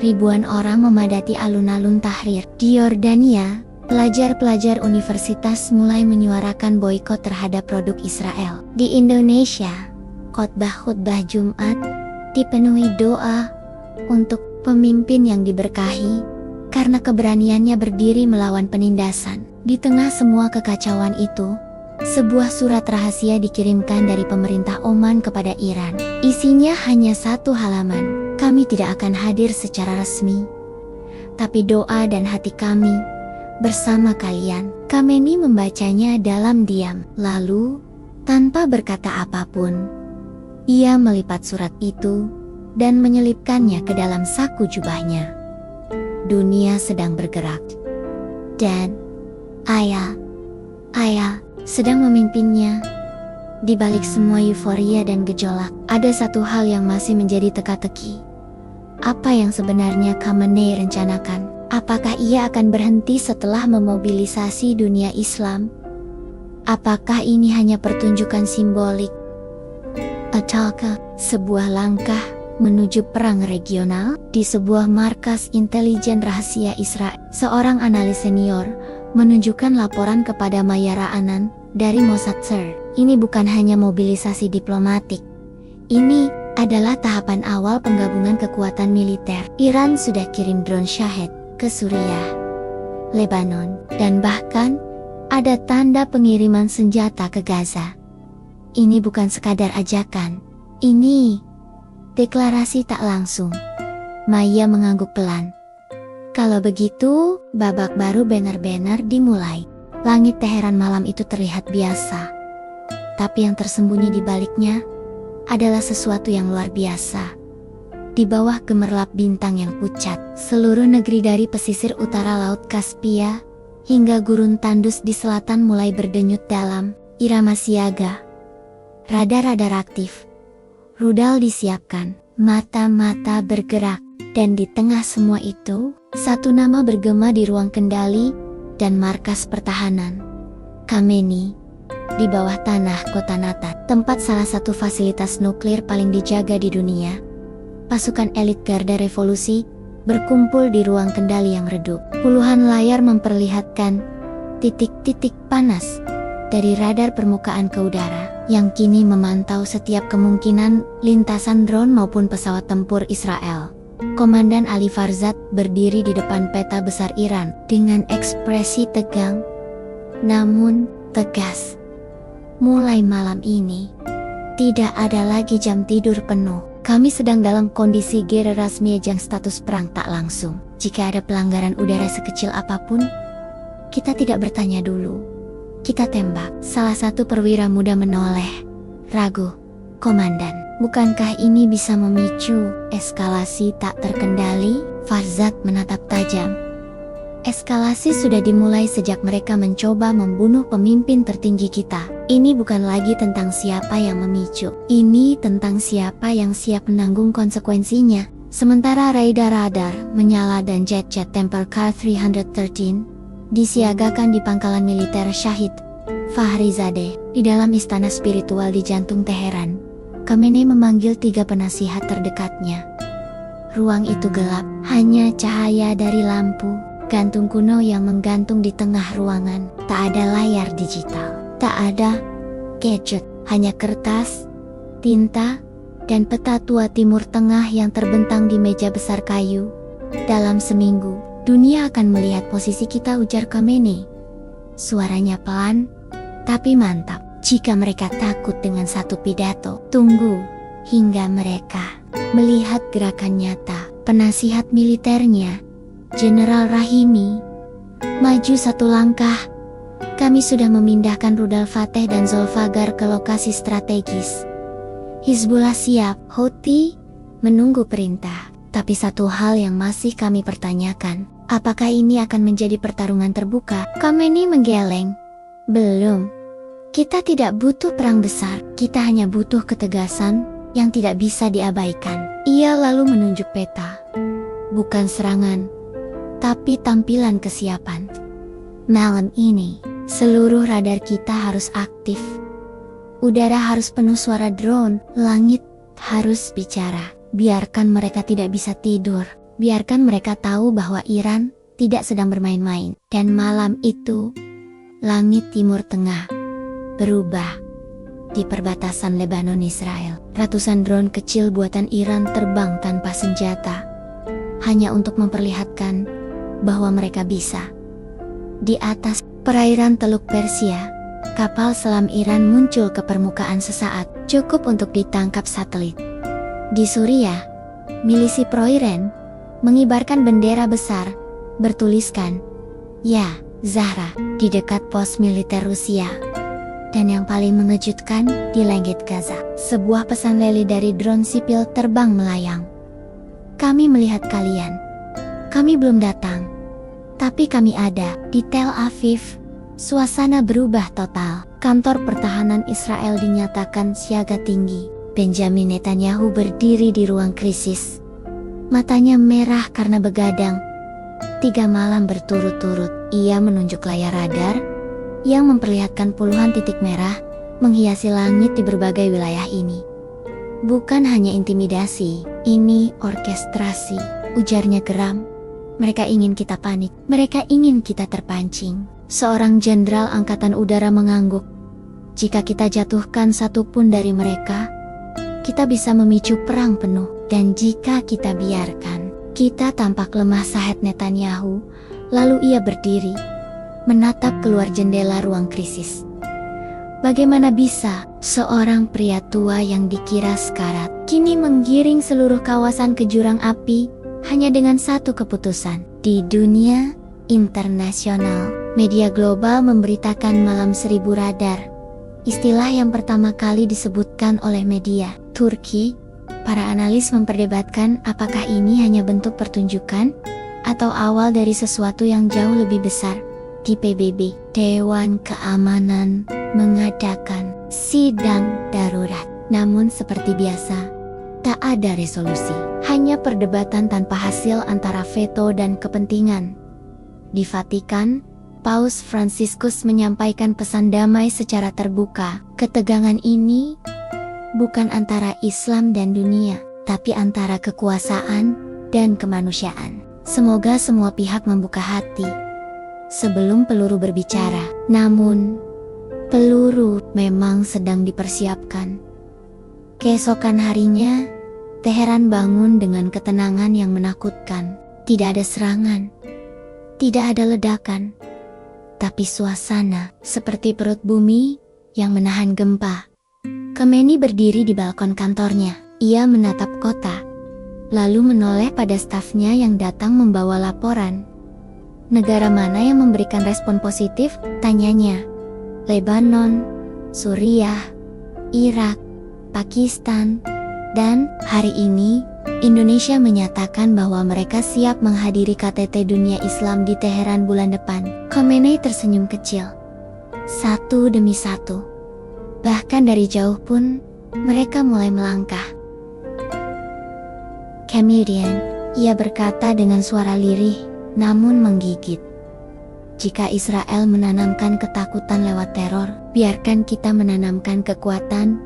ribuan orang memadati alun-alun Tahrir. Di Yordania, pelajar-pelajar universitas mulai menyuarakan boikot terhadap produk Israel. Di Indonesia, khotbah-khotbah Jumat dipenuhi doa untuk pemimpin yang diberkahi karena keberaniannya berdiri melawan penindasan. Di tengah semua kekacauan itu, sebuah surat rahasia dikirimkan dari pemerintah Oman kepada Iran. Isinya hanya 1 halaman. Kami tidak akan hadir secara resmi, tapi doa dan hati kami bersama kalian. Khamenei membacanya dalam diam. Lalu, tanpa berkata apapun, ia melipat surat itu dan menyelipkannya ke dalam saku jubahnya. Dunia sedang bergerak, dan ayah sedang memimpinnya. Di balik semua euforia dan gejolak, ada satu hal yang masih menjadi teka-teki. Apa yang sebenarnya Khamenei rencanakan? Apakah ia akan berhenti setelah memobilisasi dunia Islam? Apakah ini hanya pertunjukan simbolik? Ataukah sebuah langkah menuju perang regional? Di sebuah markas intelijen rahasia Israel, seorang analis senior menunjukkan laporan kepada Mayara Anan dari Mossad SR. Ini bukan hanya mobilisasi diplomatik. Ini adalah tahapan awal penggabungan kekuatan militer. Iran sudah kirim drone Shahed ke Suriah, Lebanon, dan bahkan ada tanda pengiriman senjata ke Gaza. Ini bukan sekadar ajakan. Ini deklarasi tak langsung. Maya mengangguk pelan. Kalau begitu, babak baru benar-benar dimulai. Langit Teheran malam itu terlihat biasa. Tapi yang tersembunyi di baliknya adalah sesuatu yang luar biasa. Di bawah gemerlap bintang yang pucat, seluruh negeri dari pesisir utara Laut Kaspia hingga gurun tandus di selatan mulai berdenyut dalam irama siaga. Radar-radar aktif, rudal disiapkan, mata-mata bergerak, dan di tengah semua itu, satu nama bergema di ruang kendali dan markas pertahanan. Khamenei. Di bawah tanah kota Natat, tempat salah satu fasilitas nuklir paling dijaga di dunia, pasukan elit Garda Revolusi berkumpul di ruang kendali yang redup. Puluhan layar memperlihatkan titik-titik panas dari radar permukaan ke udara yang kini memantau setiap kemungkinan lintasan drone maupun pesawat tempur Israel. Komandan Ali Farzad berdiri di depan peta besar Iran dengan ekspresi tegang namun tegas. Mulai malam ini, tidak ada lagi jam tidur penuh. Kami sedang dalam kondisi Gereras Miejang status perang tak langsung. Jika ada pelanggaran udara sekecil apapun, kita tidak bertanya dulu. Kita tembak. Salah satu perwira muda menoleh. Ragu, Komandan. Bukankah ini bisa memicu eskalasi tak terkendali? Farzad menatap tajam. Eskalasi sudah dimulai sejak mereka mencoba membunuh pemimpin tertinggi kita. Ini bukan lagi tentang siapa yang memicu. Ini tentang siapa yang siap menanggung konsekuensinya. Sementara radar menyala dan jet-jet Temper Car 313 disiagakan di pangkalan militer Syahid Fahrizadeh di dalam istana spiritual di jantung Teheran. Khamenei memanggil 3 penasihat terdekatnya. Ruang itu gelap, hanya cahaya dari lampu gantung kuno yang menggantung di tengah ruangan. Tak ada layar digital, tak ada gadget, hanya kertas, tinta, dan peta tua Timur Tengah yang terbentang di meja besar kayu. Dalam seminggu, dunia akan melihat posisi kita, ujar Khamenei. Suaranya pelan, tapi mantap. Jika mereka takut dengan satu pidato, tunggu hingga mereka melihat gerakan nyata. Penasihat militernya, Jenderal Rahimi, maju satu langkah. Kami sudah memindahkan rudal Fateh dan Zulfagar ke lokasi strategis. Hizbullah siap, Houthi menunggu perintah. Tapi satu hal yang masih kami pertanyakan, apakah ini akan menjadi pertarungan terbuka? Khamenei menggeleng. Belum. Kita tidak butuh perang besar, kita hanya butuh ketegasan yang tidak bisa diabaikan. Ia lalu menunjuk peta. Bukan serangan, tapi tampilan kesiapan. Malam ini, seluruh radar kita harus aktif. Udara harus penuh suara drone, langit harus bicara. Biarkan mereka tidak bisa tidur, biarkan mereka tahu bahwa Iran tidak sedang bermain-main. Dan malam itu, langit Timur Tengah berubah. Di perbatasan Lebanon Israel, ratusan drone kecil buatan Iran terbang tanpa senjata, hanya untuk memperlihatkan bahwa mereka bisa. Di atas perairan Teluk Persia, kapal selam Iran muncul ke permukaan sesaat, cukup untuk ditangkap satelit. Di Suriah, milisi pro-Iran mengibarkan bendera besar, bertuliskan, "Ya, Zahra," di dekat pos militer Rusia. Dan yang paling mengejutkan, di langit Gaza, sebuah pesan leli dari drone sipil terbang melayang. "Kami melihat kalian. Kami belum datang, tapi kami ada." Di Tel Aviv, Suasana berubah total. Kantor pertahanan Israel dinyatakan siaga tinggi. Benjamin Netanyahu berdiri di ruang krisis. Matanya merah karena begadang. 3 malam berturut-turut, ia menunjuk layar radar yang memperlihatkan puluhan titik merah menghiasi langit di berbagai wilayah ini. Bukan hanya intimidasi, ini orkestrasi, ujarnya geram. Mereka ingin kita panik, mereka ingin kita terpancing. Seorang jenderal angkatan udara mengangguk. Jika kita jatuhkan satu pun dari mereka, kita bisa memicu perang penuh. Dan jika kita biarkan, kita tampak lemah, sahut Netanyahu. Lalu ia berdiri, menatap keluar jendela ruang krisis. Bagaimana bisa seorang pria tua yang dikira sekarat kini menggiring seluruh kawasan ke jurang api hanya dengan satu keputusan? Di dunia internasional, media global memberitakan malam 1000 radar. Istilah yang pertama kali disebutkan oleh media Turki. Para analis memperdebatkan apakah ini hanya bentuk pertunjukan atau awal dari sesuatu yang jauh lebih besar. Di PBB, Dewan Keamanan mengadakan sidang darurat. Namun seperti biasa, tak ada resolusi. Hanya perdebatan tanpa hasil antara veto dan kepentingan. Di Vatikan, Paus Fransiskus menyampaikan pesan damai secara terbuka. Ketegangan ini bukan antara Islam dan dunia, tapi antara kekuasaan dan kemanusiaan. Semoga semua pihak membuka hati sebelum peluru berbicara. Namun, peluru memang sedang dipersiapkan. Keesokan harinya, Teheran bangun dengan ketenangan yang menakutkan. Tidak ada serangan, tidak ada ledakan, tapi suasana seperti perut bumi yang menahan gempa. Khamenei berdiri di balkon kantornya. Ia menatap kota, lalu menoleh pada stafnya yang datang membawa laporan. Negara mana yang memberikan respon positif? Tanyanya. Lebanon, Suriah, Irak, Pakistan, dan hari ini Indonesia menyatakan bahwa mereka siap menghadiri KTT Dunia Islam di Teheran bulan depan. Khamenei tersenyum kecil. Satu demi satu. Bahkan dari jauh pun, mereka mulai melangkah. Kemudian, ia berkata dengan suara lirih, namun menggigit. Jika Israel menanamkan ketakutan lewat teror, biarkan kita menanamkan kekuatan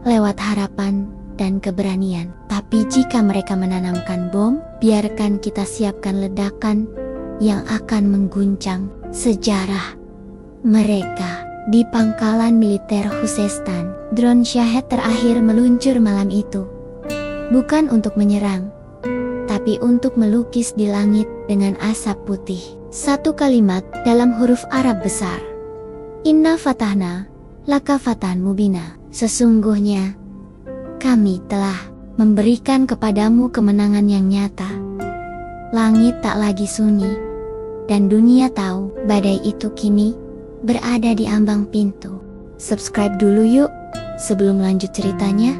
lewat harapan dan keberanian. Tapi jika mereka menanamkan bom, biarkan kita siapkan ledakan yang akan mengguncang sejarah mereka. Di pangkalan militer Khuzestan, drone Shahed terakhir meluncur malam itu. Bukan untuk menyerang, tapi untuk melukis di langit dengan asap putih. Satu kalimat dalam huruf Arab besar. Inna fatahna, laka fatan mubina. Sesungguhnya, kami telah memberikan kepadamu kemenangan yang nyata. Langit tak lagi sunyi, dan dunia tahu badai itu kini berada di ambang pintu. Subscribe dulu yuk, sebelum lanjut ceritanya,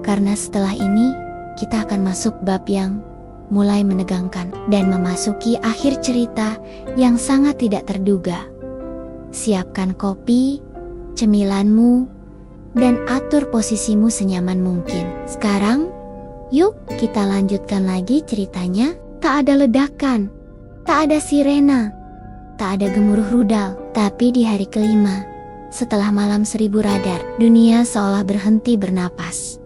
karena setelah ini, kita akan masuk bab yang mulai menegangkan, dan memasuki akhir cerita yang sangat tidak terduga. Siapkan kopi, cemilanmu, dan atur posisimu senyaman mungkin. Sekarang, yuk kita lanjutkan lagi ceritanya. Tak ada ledakan, tak ada sirena, tak ada gemuruh rudal. Tapi di hari kelima, setelah malam 1000 radar, dunia seolah berhenti bernapas.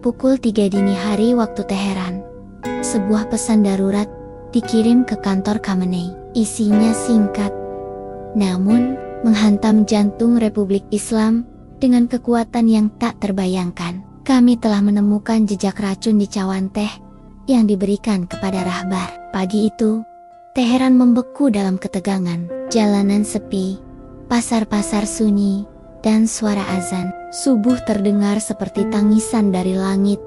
Pukul 3 dini hari waktu Teheran, sebuah pesan darurat dikirim ke kantor Khamenei. Isinya singkat, namun menghantam jantung Republik Islam dengan kekuatan yang tak terbayangkan. Kami telah menemukan jejak racun di cawan teh yang diberikan kepada rahbar. Pagi itu, Teheran membeku dalam ketegangan. Jalanan sepi, pasar-pasar sunyi, dan suara azan subuh terdengar seperti tangisan dari langit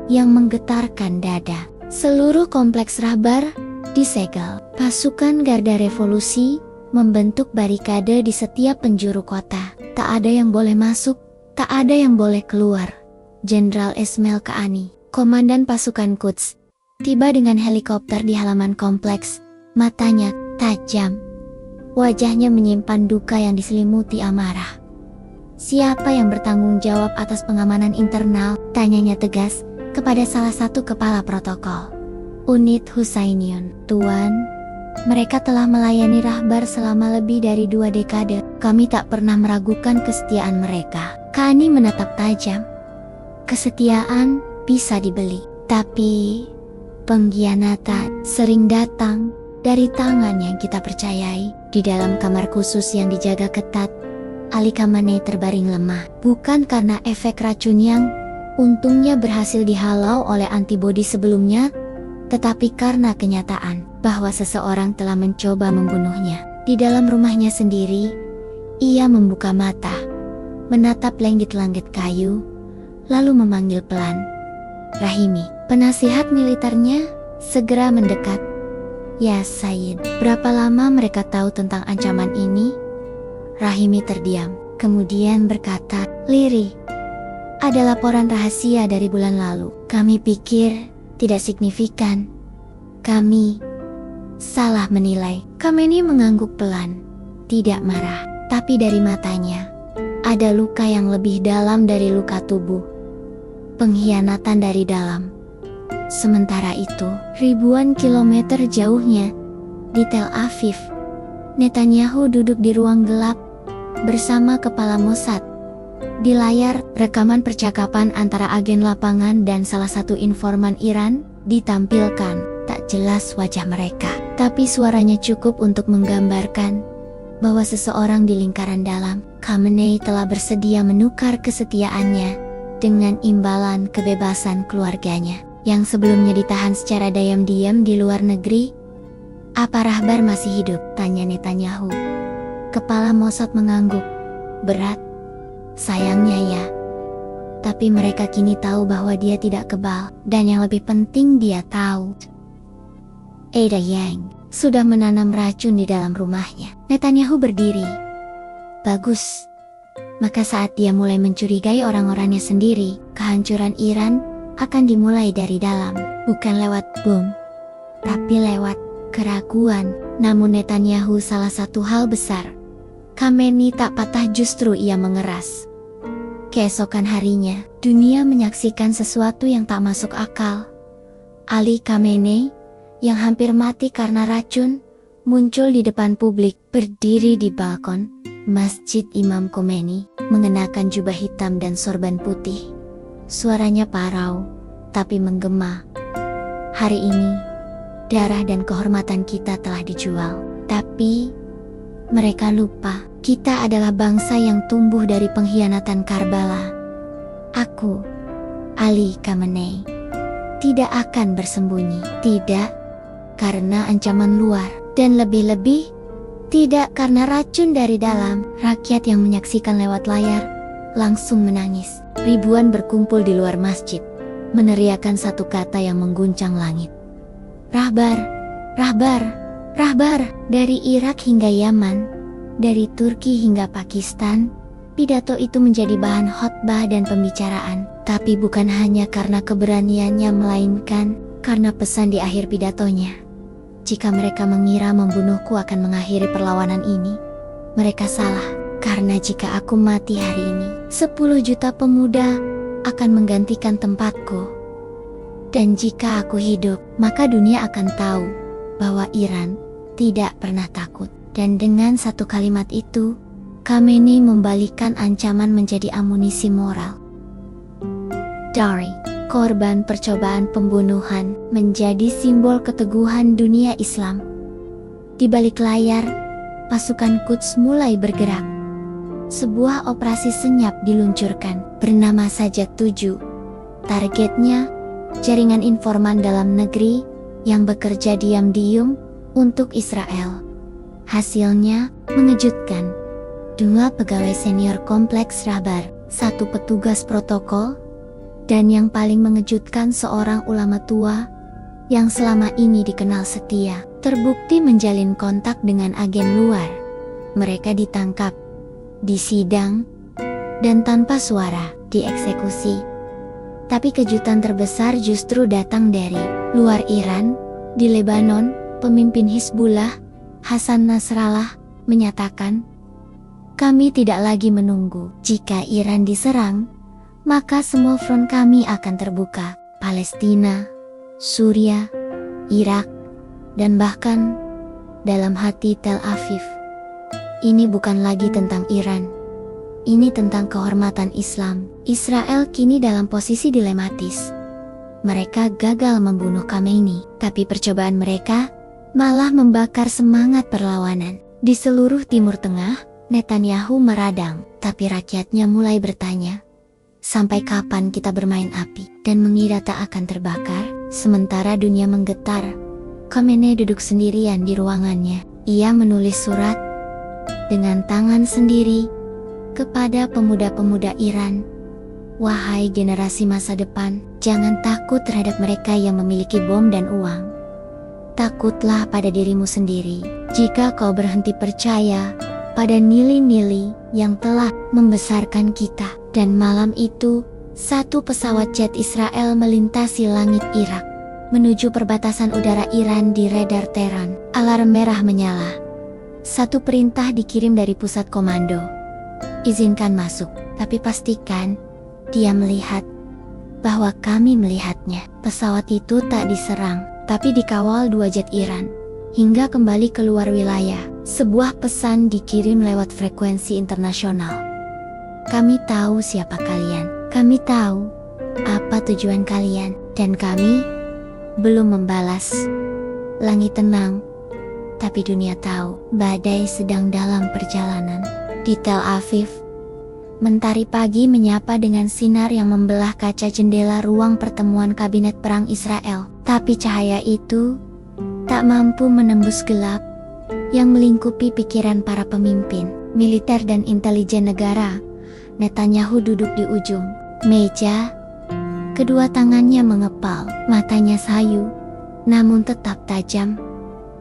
yang menggetarkan dada. Seluruh kompleks rahbar disegel. Pasukan Garda Revolusi membentuk barikade di setiap penjuru kota. Tak ada yang boleh masuk, tak ada yang boleh keluar. Jenderal Ismail Qaani, komandan pasukan Quds, tiba dengan helikopter di halaman kompleks. Matanya tajam, Wajahnya menyimpan duka yang diselimuti amarah. Siapa yang bertanggung jawab atas pengamanan internal? Tanyanya tegas kepada salah satu kepala protokol unit Husainion. Tuan, mereka telah melayani Rahbar selama lebih dari 2 dekade. Kami tak pernah meragukan kesetiaan mereka. Kani menatap tajam. Kesetiaan bisa dibeli, tapi pengkhianatan sering datang dari tangan yang kita percayai. Di dalam kamar khusus yang dijaga ketat, Ali Khamenei terbaring lemah. Bukan karena efek racun yang untungnya berhasil dihalau oleh antibodi sebelumnya, tetapi karena kenyataan bahwa seseorang telah mencoba membunuhnya. Di dalam rumahnya sendiri, ia membuka mata, menatap langit-langit kayu, lalu memanggil pelan, "Rahimi." Penasihat militernya segera mendekat. "Ya Sayyid." "Berapa lama mereka tahu tentang ancaman ini?" Rahimi terdiam, kemudian berkata, "Lirih, ada laporan rahasia dari bulan lalu. Kami pikir tidak signifikan. Kami salah menilai." Khamenei mengangguk pelan, tidak marah, tapi dari matanya ada luka yang lebih dalam dari luka tubuh. Pengkhianatan dari dalam. Sementara itu, ribuan kilometer jauhnya, di Tel Aviv, Netanyahu duduk di ruang gelap bersama kepala Mossad. Di layar, rekaman percakapan antara agen lapangan dan salah satu informan Iran ditampilkan. Tak jelas wajah mereka, tapi suaranya cukup untuk menggambarkan bahwa seseorang di lingkaran dalam, Khamenei, telah bersedia menukar kesetiaannya dengan imbalan kebebasan keluarganya yang sebelumnya ditahan secara diam-diam di luar negeri. "Apa Rahbar masih hidup?" tanya Netanyahu. Kepala Mossad mengangguk berat. "Sayangnya ya. Tapi mereka kini tahu bahwa dia tidak kebal, dan yang lebih penting dia tahu Ada Yang sudah menanam racun di dalam rumahnya." Netanyahu berdiri. Bagus. Maka saat dia mulai mencurigai orang-orangnya sendiri, kehancuran Iran akan dimulai dari dalam, bukan lewat bom, tapi lewat keraguan. Namun Netanyahu salah satu hal besar. Khamenei tak patah, justru ia mengeras. Keesokan harinya, dunia menyaksikan sesuatu yang tak masuk akal. Ali Khamenei, yang hampir mati karena racun, muncul di depan publik, berdiri di balkon Masjid Imam Khomeini, mengenakan jubah hitam dan sorban putih. Suaranya parau, tapi menggema. "Hari ini, darah dan kehormatan kita telah dijual. Tapi mereka lupa, kita adalah bangsa yang tumbuh dari pengkhianatan Karbala. Aku, Ali Khamenei, tidak akan bersembunyi. Tidak karena ancaman luar, dan lebih-lebih tidak karena racun dari dalam." Rakyat yang menyaksikan lewat layar langsung menangis. Ribuan berkumpul di luar masjid, meneriakkan satu kata yang mengguncang langit. "Rahbar! Rahbar! Rahbar!" Dari Irak hingga Yaman, dari Turki hingga Pakistan, pidato itu menjadi bahan khotbah dan pembicaraan. Tapi bukan hanya karena keberaniannya, melainkan karena pesan di akhir pidatonya. "Jika mereka mengira membunuhku akan mengakhiri perlawanan ini, mereka salah. Karena jika aku mati hari ini, 10 juta pemuda akan menggantikan tempatku. Dan jika aku hidup, maka dunia akan tahu bahwa Iran tidak pernah takut." Dan dengan satu kalimat itu, Khamenei membalikkan ancaman menjadi amunisi moral. Dari korban percobaan pembunuhan menjadi simbol keteguhan dunia Islam. Di balik layar, pasukan Quds mulai bergerak. Sebuah operasi senyap diluncurkan, bernama Sajak 7. Targetnya, jaringan informan dalam negeri yang bekerja diam-diam untuk Israel. Hasilnya mengejutkan. 2 pegawai senior kompleks Rahbar, 1 petugas protokol, dan yang paling mengejutkan seorang ulama tua yang selama ini dikenal setia, terbukti menjalin kontak dengan agen luar. Mereka ditangkap, disidang, dan tanpa suara dieksekusi. Tapi kejutan terbesar justru datang dari luar Iran. Di Lebanon, pemimpin Hizbullah, Hasan Nasrallah, menyatakan, "Kami tidak lagi menunggu. Jika Iran diserang, maka semua front kami akan terbuka. Palestina, Suriah, Irak, dan bahkan dalam hati Tel Aviv. Ini bukan lagi tentang Iran. Ini tentang kehormatan Islam." Israel kini dalam posisi dilematis. Mereka gagal membunuh Khamenei, tapi percobaan mereka malah membakar semangat perlawanan. Di seluruh Timur Tengah, Netanyahu meradang, tapi rakyatnya mulai bertanya, "Sampai kapan kita bermain api dan mengira tak akan terbakar?" Sementara dunia menggetar, Khamenei duduk sendirian di ruangannya. Ia menulis surat dengan tangan sendiri kepada pemuda-pemuda Iran. "Wahai generasi masa depan, jangan takut terhadap mereka yang memiliki bom dan uang. Takutlah pada dirimu sendiri. Jika kau berhenti percaya pada nilai-nilai yang telah membesarkan kita." Dan malam itu, satu pesawat jet Israel melintasi langit Irak, menuju perbatasan udara Iran di radar Tehran. Alarm merah menyala. Satu perintah dikirim dari pusat komando. "Izinkan masuk, tapi pastikan dia melihat bahwa kami melihatnya." Pesawat itu tak diserang, tapi dikawal 2 jet Iran hingga kembali keluar wilayah. Sebuah pesan dikirim lewat frekuensi internasional. "Kami tahu siapa kalian. Kami tahu apa tujuan kalian, dan kami belum membalas." Langit tenang, tapi dunia tahu badai sedang dalam perjalanan. Di Tel Aviv, mentari pagi menyapa dengan sinar yang membelah kaca jendela ruang pertemuan kabinet perang Israel. Tapi cahaya itu tak mampu menembus gelap yang melingkupi pikiran para pemimpin militer dan intelijen negara. Netanyahu duduk di ujung meja, kedua tangannya mengepal, matanya sayu, namun tetap tajam.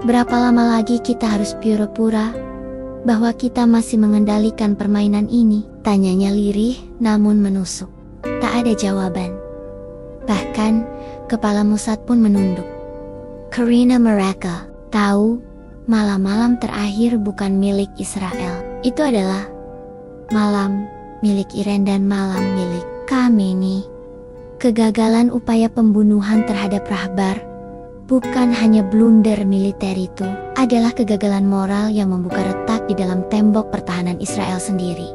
"Berapa lama lagi kita harus pura-pura bahwa kita masih mengendalikan permainan ini?" Tanyanya lirih namun menusuk. Tak ada jawaban. Bahkan kepala Mossad pun menunduk. Karina Meracle tahu malam-malam terakhir bukan milik Israel. Itu adalah malam milik Iran dan malam milik Khamenei. Kegagalan upaya pembunuhan terhadap Rahbar bukan hanya blunder militer, itu adalah kegagalan moral yang membuka retak di dalam tembok pertahanan Israel sendiri.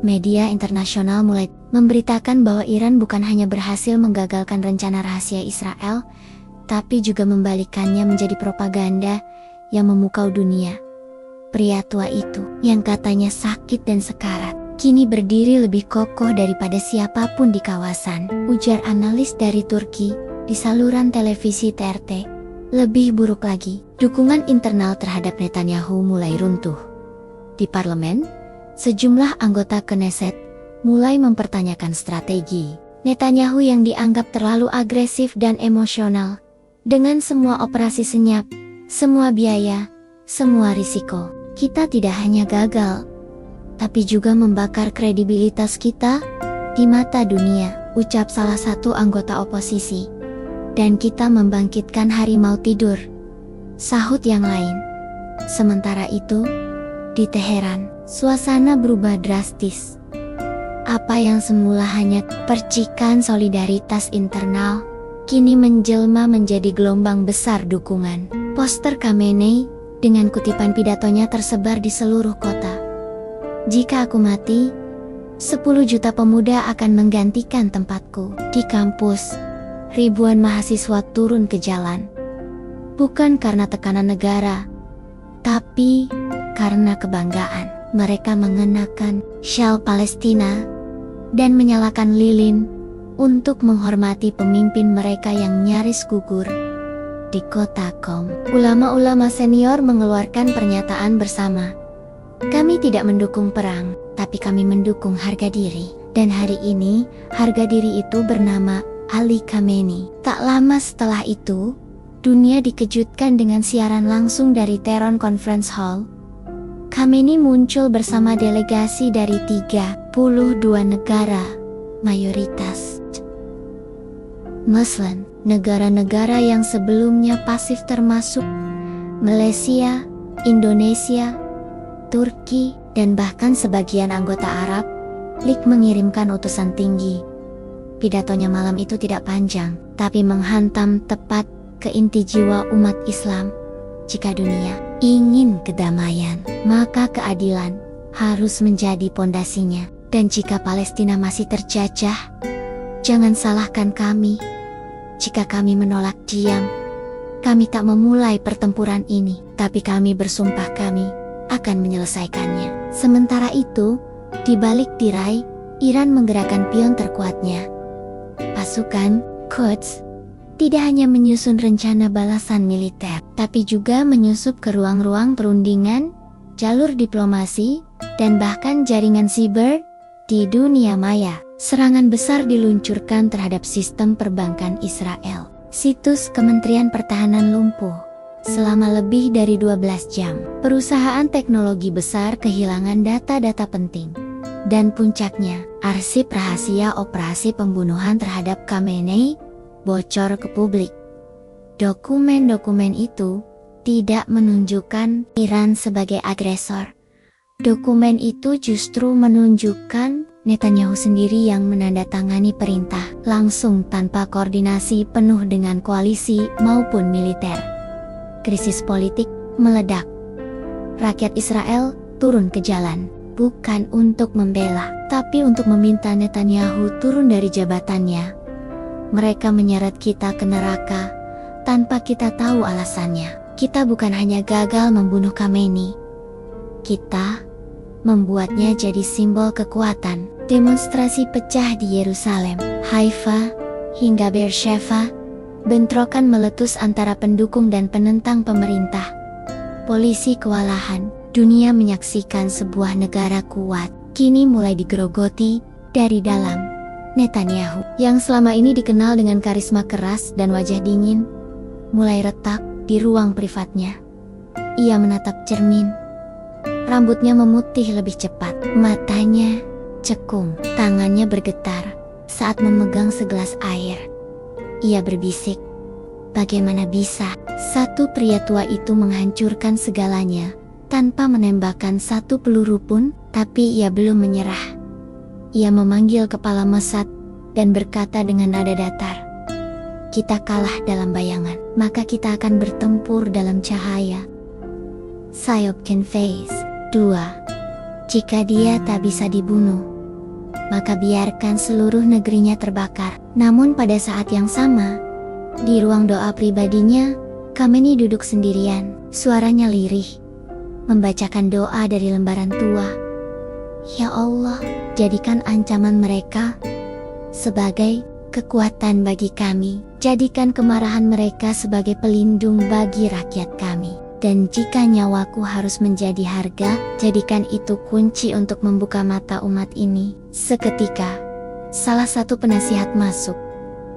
Media internasional mulai memberitakan bahwa Iran bukan hanya berhasil menggagalkan rencana rahasia Israel, tapi juga membalikannya menjadi propaganda yang memukau dunia. Pria tua itu, yang katanya sakit dan sekarat, kini berdiri lebih kokoh daripada siapapun di kawasan, ujar analis dari Turki di saluran televisi TRT. Lebih buruk lagi, dukungan internal terhadap Netanyahu mulai runtuh. Di parlemen, sejumlah anggota Knesset mulai mempertanyakan strategi Netanyahu yang dianggap terlalu agresif dan emosional. Dengan semua operasi senyap, semua biaya, semua risiko, kita tidak hanya gagal, tapi juga membakar kredibilitas kita di mata dunia, ucap salah satu anggota oposisi. Dan kita membangkitkan harimau tidur, sahut yang lain. Sementara itu, di Teheran, suasana berubah drastis. Apa yang semula hanya percikan solidaritas internal, kini menjelma menjadi gelombang besar dukungan. Poster Khamenei dengan kutipan pidatonya tersebar di seluruh kota. "Jika aku mati, 10 juta pemuda akan menggantikan tempatku." Di kampus, ribuan mahasiswa turun ke jalan. Bukan karena tekanan negara, tapi karena kebanggaan. Mereka mengenakan syal Palestina dan menyalakan lilin untuk menghormati pemimpin mereka yang nyaris gugur di kota Qom. Ulama-ulama senior mengeluarkan pernyataan bersama. "Kami tidak mendukung perang, tapi kami mendukung harga diri." Dan hari ini, harga diri itu bernama Ali Khamenei. Tak lama setelah itu, dunia dikejutkan dengan siaran langsung dari Tehran Conference Hall. Khamenei muncul bersama delegasi dari 32 negara, mayoritas Muslim. Negara-negara yang sebelumnya pasif termasuk Malaysia, Indonesia, Turki, dan bahkan sebagian anggota Arab League mengirimkan utusan tinggi. Pidatonya malam itu tidak panjang, tapi menghantam tepat ke inti jiwa umat Islam. Jika dunia ingin kedamaian, maka keadilan harus menjadi pondasinya. Dan jika Palestina masih terjajah, jangan salahkan kami. Jika kami menolak diam, kami tak memulai pertempuran ini, tapi kami bersumpah kami akan menyelesaikannya. Sementara itu, di balik tirai, Iran menggerakkan pion terkuatnya. Pasukan Quds tidak hanya menyusun rencana balasan militer, tapi juga menyusup ke ruang-ruang perundingan, jalur diplomasi, dan bahkan jaringan siber di dunia maya. Serangan besar diluncurkan terhadap sistem perbankan Israel. Situs Kementerian Pertahanan lumpuh selama lebih dari 12 jam. Perusahaan teknologi besar kehilangan data-data penting. Dan puncaknya, arsip rahasia operasi pembunuhan terhadap Khamenei bocor ke publik. Dokumen-dokumen itu tidak menunjukkan Iran sebagai agresor. Dokumen itu justru menunjukkan Netanyahu sendiri yang menandatangani perintah langsung tanpa koordinasi penuh dengan koalisi maupun militer. Krisis politik meledak. Rakyat Israel turun ke jalan, bukan untuk membela, tapi untuk meminta Netanyahu turun dari jabatannya. Mereka menyeret kita ke neraka tanpa kita tahu alasannya. Kita bukan hanya gagal membunuh Khamenei, kita membuatnya jadi simbol kekuatan. Demonstrasi pecah di Yerusalem, Haifa, hingga Beersheva. Bentrokan meletus antara pendukung dan penentang pemerintah. Polisi kewalahan. Dunia menyaksikan sebuah negara kuat kini mulai digerogoti dari dalam. Netanyahu, yang selama ini dikenal dengan karisma keras dan wajah dingin, mulai retak di ruang privatnya. Ia menatap cermin. Rambutnya memutih lebih cepat, matanya cekung, tangannya bergetar saat memegang segelas air. Ia berbisik, bagaimana bisa satu pria tua itu menghancurkan segalanya tanpa menembakkan satu peluru pun, tapi ia belum menyerah. Ia memanggil kepala Mossad dan berkata dengan nada datar, "Kita kalah dalam bayangan, maka kita akan bertempur dalam cahaya." Sayopkin Face 2. Jika dia tak bisa dibunuh, maka biarkan seluruh negerinya terbakar. Namun pada saat yang sama, di ruang doa pribadinya, Khamenei duduk sendirian, suaranya lirih, membacakan doa dari lembaran tua. Ya Allah, jadikan ancaman mereka sebagai kekuatan bagi kami. Jadikan kemarahan mereka sebagai pelindung bagi rakyat kami. Dan jika nyawaku harus menjadi harga, jadikan itu kunci untuk membuka mata umat ini. Seketika, salah satu penasihat masuk,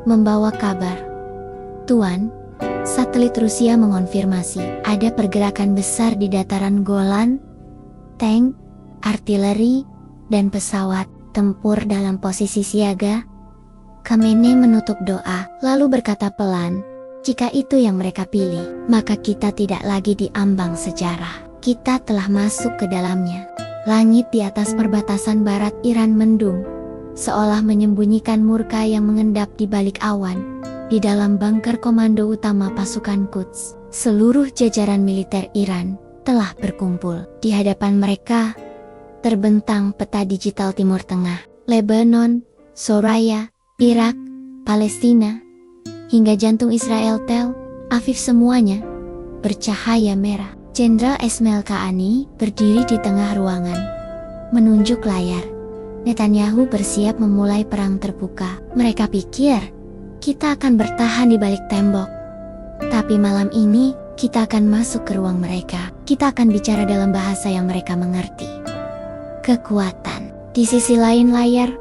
membawa kabar. Tuan, satelit Rusia mengonfirmasi ada pergerakan besar di dataran Golan, tank, artileri, dan pesawat tempur dalam posisi siaga. Khamenei menutup doa, lalu berkata pelan, "Jika itu yang mereka pilih, maka kita tidak lagi diambang sejarah. Kita telah masuk ke dalamnya." Langit di atas perbatasan barat Iran mendung, seolah menyembunyikan murka yang mengendap di balik awan. Di dalam bunker komando utama pasukan Quds, seluruh jajaran militer Iran telah berkumpul. Di hadapan mereka, terbentang peta digital Timur Tengah, Lebanon, Soraya, Irak, Palestina, hingga jantung Israel Tel Aviv, semuanya bercahaya merah. Jenderal Esmail Qaani berdiri di tengah ruangan, menunjuk layar. Netanyahu bersiap memulai perang terbuka. Mereka pikir kita akan bertahan di balik tembok, tapi malam ini kita akan masuk ke ruang mereka. Kita akan bicara dalam bahasa yang mereka mengerti. Kekuatan. Di sisi lain layar,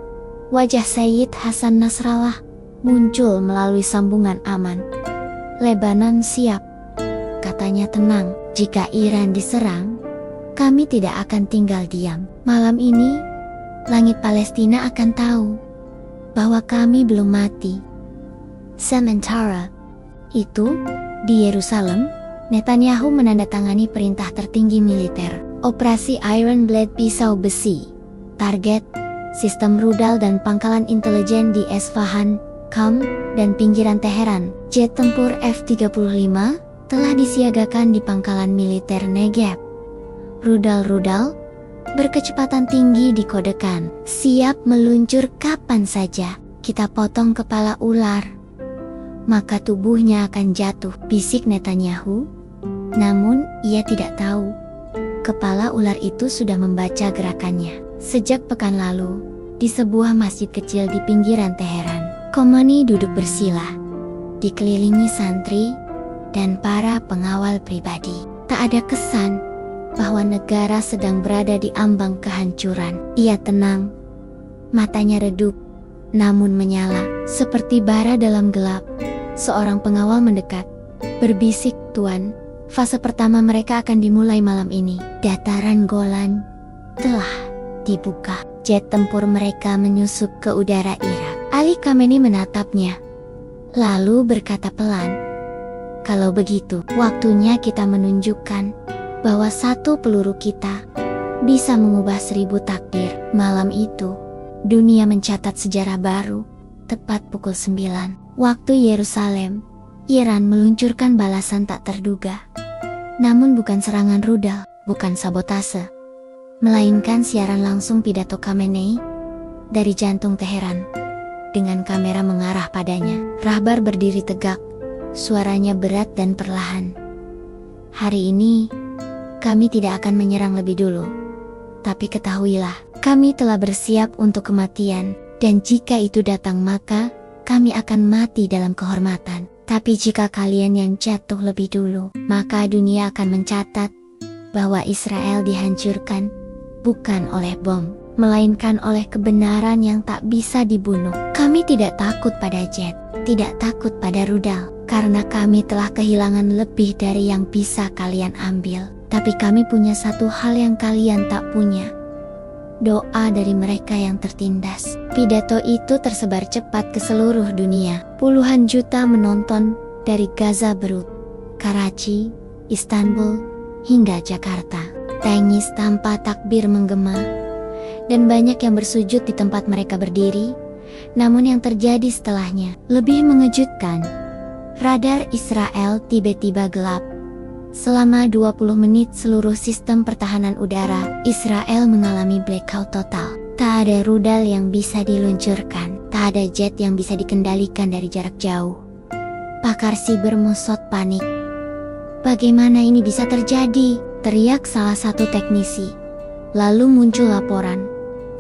wajah Sayyid Hasan Nasrallah muncul melalui sambungan aman. Lebanon siap, katanya tenang. Jika Iran diserang, kami tidak akan tinggal diam. Malam ini, langit Palestina akan tahu bahwa kami belum mati. Sementara itu, di Yerusalem, Netanyahu menandatangani perintah tertinggi militer. Operasi Iron Blade pisau besi. Target, sistem rudal dan pangkalan intelijen di Esfahan, Qam, dan pinggiran Teheran. Jet tempur F-35 telah disiagakan di pangkalan militer Negev. Rudal-rudal berkecepatan tinggi dikodekan, siap meluncur kapan saja. Kita potong kepala ular, maka tubuhnya akan jatuh, bisik Netanyahu. Namun, ia tidak tahu, kepala ular itu sudah membaca gerakannya. Sejak pekan lalu, di sebuah masjid kecil di pinggiran Teheran, Khomeini duduk bersila, dikelilingi santri dan para pengawal pribadi. Tak ada kesan bahwa negara sedang berada di ambang kehancuran. Ia tenang, matanya redup, namun menyala seperti bara dalam gelap. Seorang pengawal mendekat, berbisik, "Tuan, fase pertama mereka akan dimulai malam ini. Dataran Golan telah dibuka." Jet tempur mereka menyusup ke udara Irak. Ali Khamenei menatapnya, lalu berkata pelan, "Kalau begitu, waktunya kita menunjukkan bahwa satu peluru kita bisa mengubah 1000 takdir." Malam itu, dunia mencatat sejarah baru. Tepat pukul 9 waktu Yerusalem, Iran meluncurkan balasan tak terduga. Namun bukan serangan rudal, bukan sabotase, melainkan siaran langsung pidato Khamenei dari jantung Teheran. Dengan kamera mengarah padanya, Rahbar berdiri tegak, suaranya berat dan perlahan. "Hari ini, kami tidak akan menyerang lebih dulu. Tapi ketahuilah, kami telah bersiap untuk kematian, dan jika itu datang maka kami akan mati dalam kehormatan. Tapi jika kalian yang jatuh lebih dulu, maka dunia akan mencatat bahwa Israel dihancurkan bukan oleh bom, melainkan oleh kebenaran yang tak bisa dibunuh." Kami tidak takut pada jet, tidak takut pada rudal, karena kami telah kehilangan lebih dari yang bisa kalian ambil. Tapi kami punya satu hal yang kalian tak punya, doa dari mereka yang tertindas. Pidato itu tersebar cepat ke seluruh dunia. Puluhan juta menonton dari Gaza, Beirut, Karachi, Istanbul, hingga Jakarta. Tangis tanpa takbir menggema, dan banyak yang bersujud di tempat mereka berdiri. Namun yang terjadi setelahnya lebih mengejutkan. Radar Israel tiba-tiba gelap. Selama 20 menit seluruh sistem pertahanan udara Israel mengalami blackout total. Tak ada rudal yang bisa diluncurkan, tak ada jet yang bisa dikendalikan dari jarak jauh. Pakar siber musot panik. "Bagaimana ini bisa terjadi?" teriak salah satu teknisi. Lalu muncul laporan,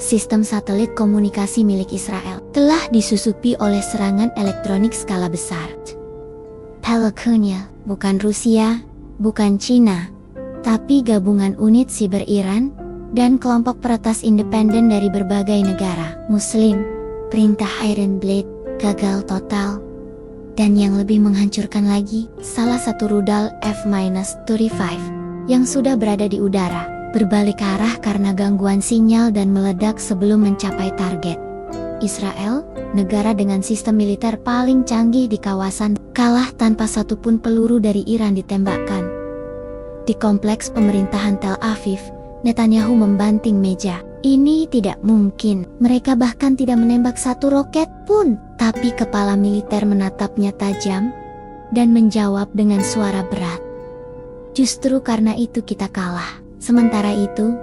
sistem satelit komunikasi milik Israel telah disusupi oleh serangan elektronik skala besar. Pelakunya bukan Rusia, bukan Cina, tapi gabungan unit siber Iran dan kelompok peretas independen dari berbagai negara Muslim. Perintah Iron Blade gagal total. Dan yang lebih menghancurkan lagi, salah satu rudal F-35 yang sudah berada di udara berbalik arah karena gangguan sinyal dan meledak sebelum mencapai target. Israel, negara dengan sistem militer paling canggih di kawasan, kalah tanpa satupun peluru dari Iran ditembakkan. Di kompleks pemerintahan Tel Aviv, Netanyahu membanting meja. "Ini tidak mungkin, mereka bahkan tidak menembak satu roket pun." Tapi kepala militer menatapnya tajam dan menjawab dengan suara berat, "Justru karena itu kita kalah." Sementara itu,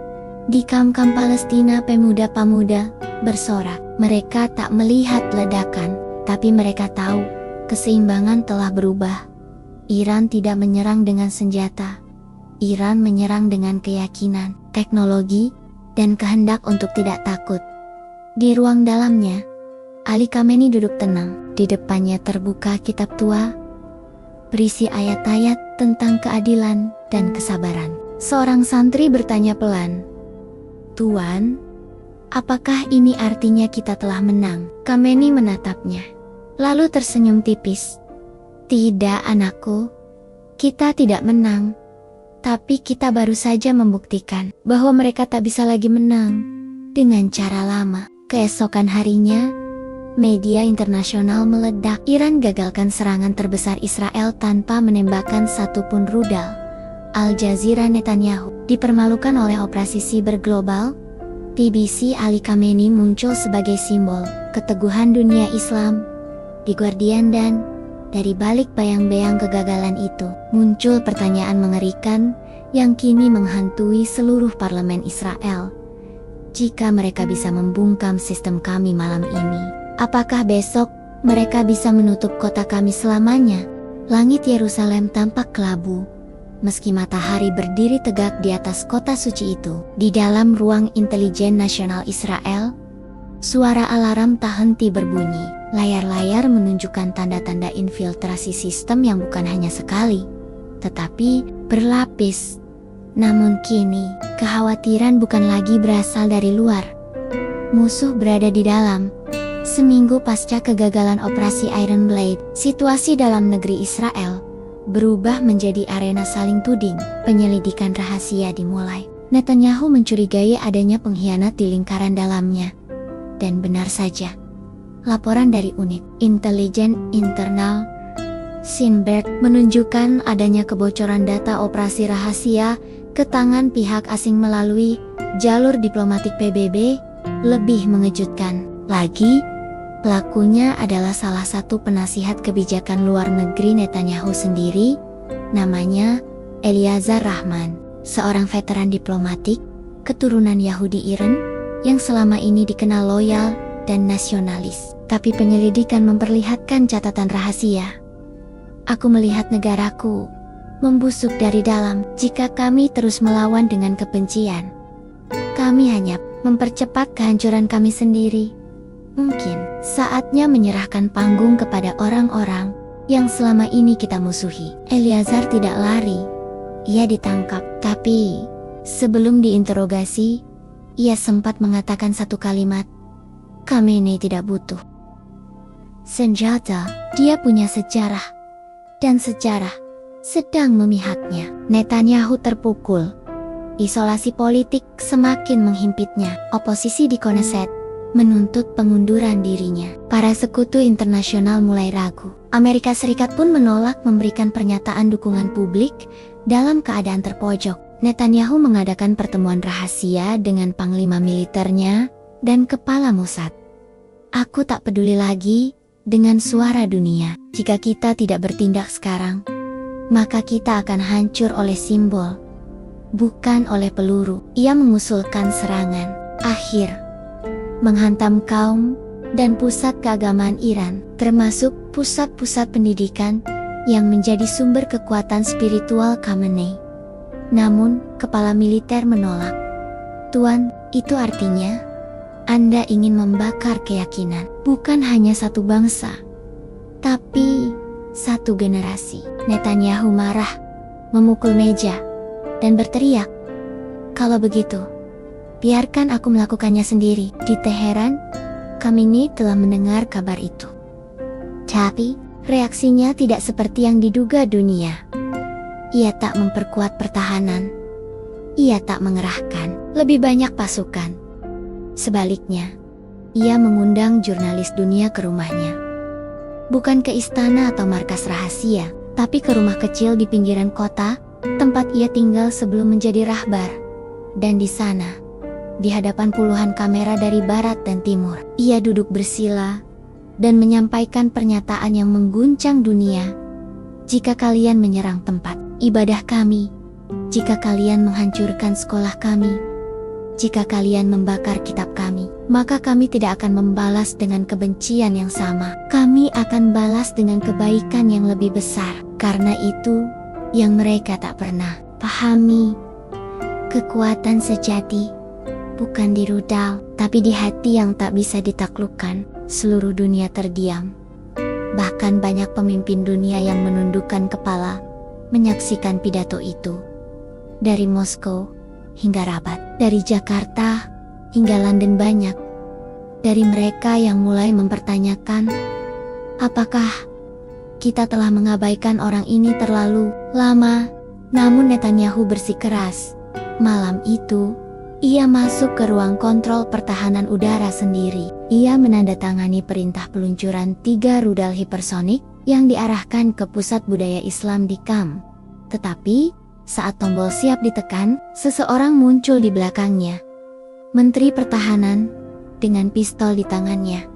di kamp-kamp Palestina pemuda-pemuda bersorak. Mereka tak melihat ledakan, tapi mereka tahu keseimbangan telah berubah. Iran tidak menyerang dengan senjata. Iran menyerang dengan keyakinan, teknologi, dan kehendak untuk tidak takut. Di ruang dalamnya, Ali Khamenei duduk tenang. Di depannya terbuka kitab tua, berisi ayat-ayat tentang keadilan dan kesabaran. Seorang santri bertanya pelan, "Tuan, apakah ini artinya kita telah menang?" Khamenei menatapnya, lalu tersenyum tipis. "Tidak, anakku, kita tidak menang. Tapi kita baru saja membuktikan bahwa mereka tak bisa lagi menang dengan cara lama." Keesokan harinya, media internasional meledak. Iran gagalkan serangan terbesar Israel tanpa menembakkan satupun rudal. Al Jazeera Netanyahu dipermalukan oleh operasi siber global. BBC Ali Khamenei muncul sebagai simbol keteguhan dunia Islam. Di Guardian dan dari balik bayang-bayang kegagalan itu, muncul pertanyaan mengerikan yang kini menghantui seluruh parlemen Israel. Jika mereka bisa membungkam sistem kami malam ini, apakah besok mereka bisa menutup kota kami selamanya? Langit Yerusalem tampak kelabu, meski matahari berdiri tegak di atas kota suci itu. Di dalam ruang intelijen nasional Israel, suara alarm tak henti berbunyi. Layar-layar menunjukkan tanda-tanda infiltrasi sistem yang bukan hanya sekali, tetapi berlapis. Namun kini, kekhawatiran bukan lagi berasal dari luar. Musuh berada di dalam. Seminggu pasca kegagalan operasi Iron Blade, situasi dalam negeri Israel berubah menjadi arena saling tuding. Penyelidikan rahasia dimulai. Netanyahu mencurigai adanya pengkhianat di lingkaran dalamnya. Dan benar saja, laporan dari unit intelijen internal Shin Bet menunjukkan adanya kebocoran data operasi rahasia ke tangan pihak asing melalui jalur diplomatik PBB. Lebih mengejutkan lagi, pelakunya adalah salah satu penasihat kebijakan luar negeri Netanyahu sendiri, namanya Eliezer Rahman, seorang veteran diplomatik, keturunan Yahudi Iran, yang selama ini dikenal loyal dan nasionalis. Tapi penyelidikan memperlihatkan catatan rahasia. Aku melihat negaraku membusuk dari dalam. Jika kami terus melawan dengan kebencian, kami hanya mempercepat kehancuran kami sendiri. Mungkin saatnya menyerahkan panggung kepada orang-orang yang selama ini kita musuhi. Eliezer tidak lari. Ia ditangkap, tapi sebelum diinterogasi, ia sempat mengatakan satu kalimat, Khamenei tidak butuh senjata, dia punya sejarah, dan sejarah sedang memihaknya. Netanyahu terpukul. Isolasi politik semakin menghimpitnya. Oposisi di Knesset menuntut pengunduran dirinya. Para sekutu internasional mulai ragu. Amerika Serikat pun menolak memberikan pernyataan dukungan publik dalam keadaan terpojok. Netanyahu mengadakan pertemuan rahasia dengan panglima militernya dan kepala Mossad. Aku tak peduli lagi dengan suara dunia. Jika kita tidak bertindak sekarang, maka kita akan hancur oleh simbol, bukan oleh peluru. Ia mengusulkan serangan akhir menghantam kaum dan pusat keagamaan Iran, termasuk pusat-pusat pendidikan yang menjadi sumber kekuatan spiritual Khamenei. Namun, kepala militer menolak. Tuan, itu artinya Anda ingin membakar keyakinan bukan hanya satu bangsa, tapi satu generasi. Netanyahu marah, memukul meja, dan berteriak, "Kalau begitu, biarkan aku melakukannya sendiri." Di Teheran, Khamenei telah mendengar kabar itu. Tapi, reaksinya tidak seperti yang diduga dunia. Ia tak memperkuat pertahanan. Ia tak mengerahkan lebih banyak pasukan. Sebaliknya, ia mengundang jurnalis dunia ke rumahnya. Bukan ke istana atau markas rahasia, tapi ke rumah kecil di pinggiran kota, tempat ia tinggal sebelum menjadi rahbar. Dan di sana, di hadapan puluhan kamera dari barat dan timur, ia duduk bersila dan menyampaikan pernyataan yang mengguncang dunia. Jika kalian menyerang tempat ibadah kami, jika kalian menghancurkan sekolah kami, jika kalian membakar kitab kami, maka kami tidak akan membalas dengan kebencian yang sama. Kami akan balas dengan kebaikan yang lebih besar. Karena itu, yang mereka tak pernah pahami, kekuatan sejati bukan di rudal, tapi di hati yang tak bisa ditaklukkan. Seluruh dunia terdiam. Bahkan banyak pemimpin dunia yang menundukkan kepala menyaksikan pidato itu. Dari Moskow hingga Rabat, dari Jakarta hingga London, banyak dari mereka yang mulai mempertanyakan, apakah kita telah mengabaikan orang ini terlalu lama? Namun Netanyahu bersikeras. Malam itu, ia masuk ke ruang kontrol pertahanan udara sendiri. Ia menandatangani perintah peluncuran 3 rudal hipersonik yang diarahkan ke pusat budaya Islam di Qam. Tetapi, Saat tombol siap ditekan, seseorang muncul di belakangnya. Menteri Pertahanan, dengan pistol di tangannya.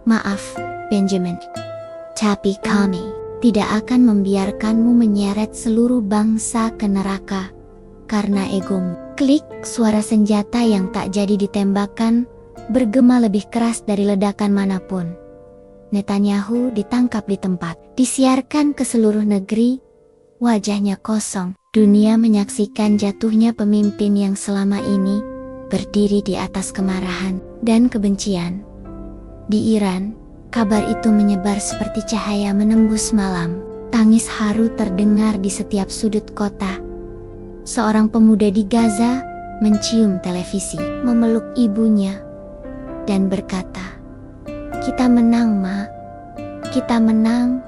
"Maaf, Benjamin. Tapi kami tidak akan membiarkanmu menyeret seluruh bangsa ke neraka karena egomu." Klik, suara senjata yang tak jadi ditembakkan bergema lebih keras dari ledakan manapun. Netanyahu ditangkap di tempat, disiarkan ke seluruh negeri, wajahnya kosong. Dunia menyaksikan jatuhnya pemimpin yang selama ini berdiri di atas kemarahan dan kebencian. Di Iran, kabar itu menyebar seperti cahaya menembus malam. Tangis haru terdengar di setiap sudut kota. Seorang pemuda di Gaza mencium televisi, memeluk ibunya, dan berkata, "Kita menang, Ma. Kita menang,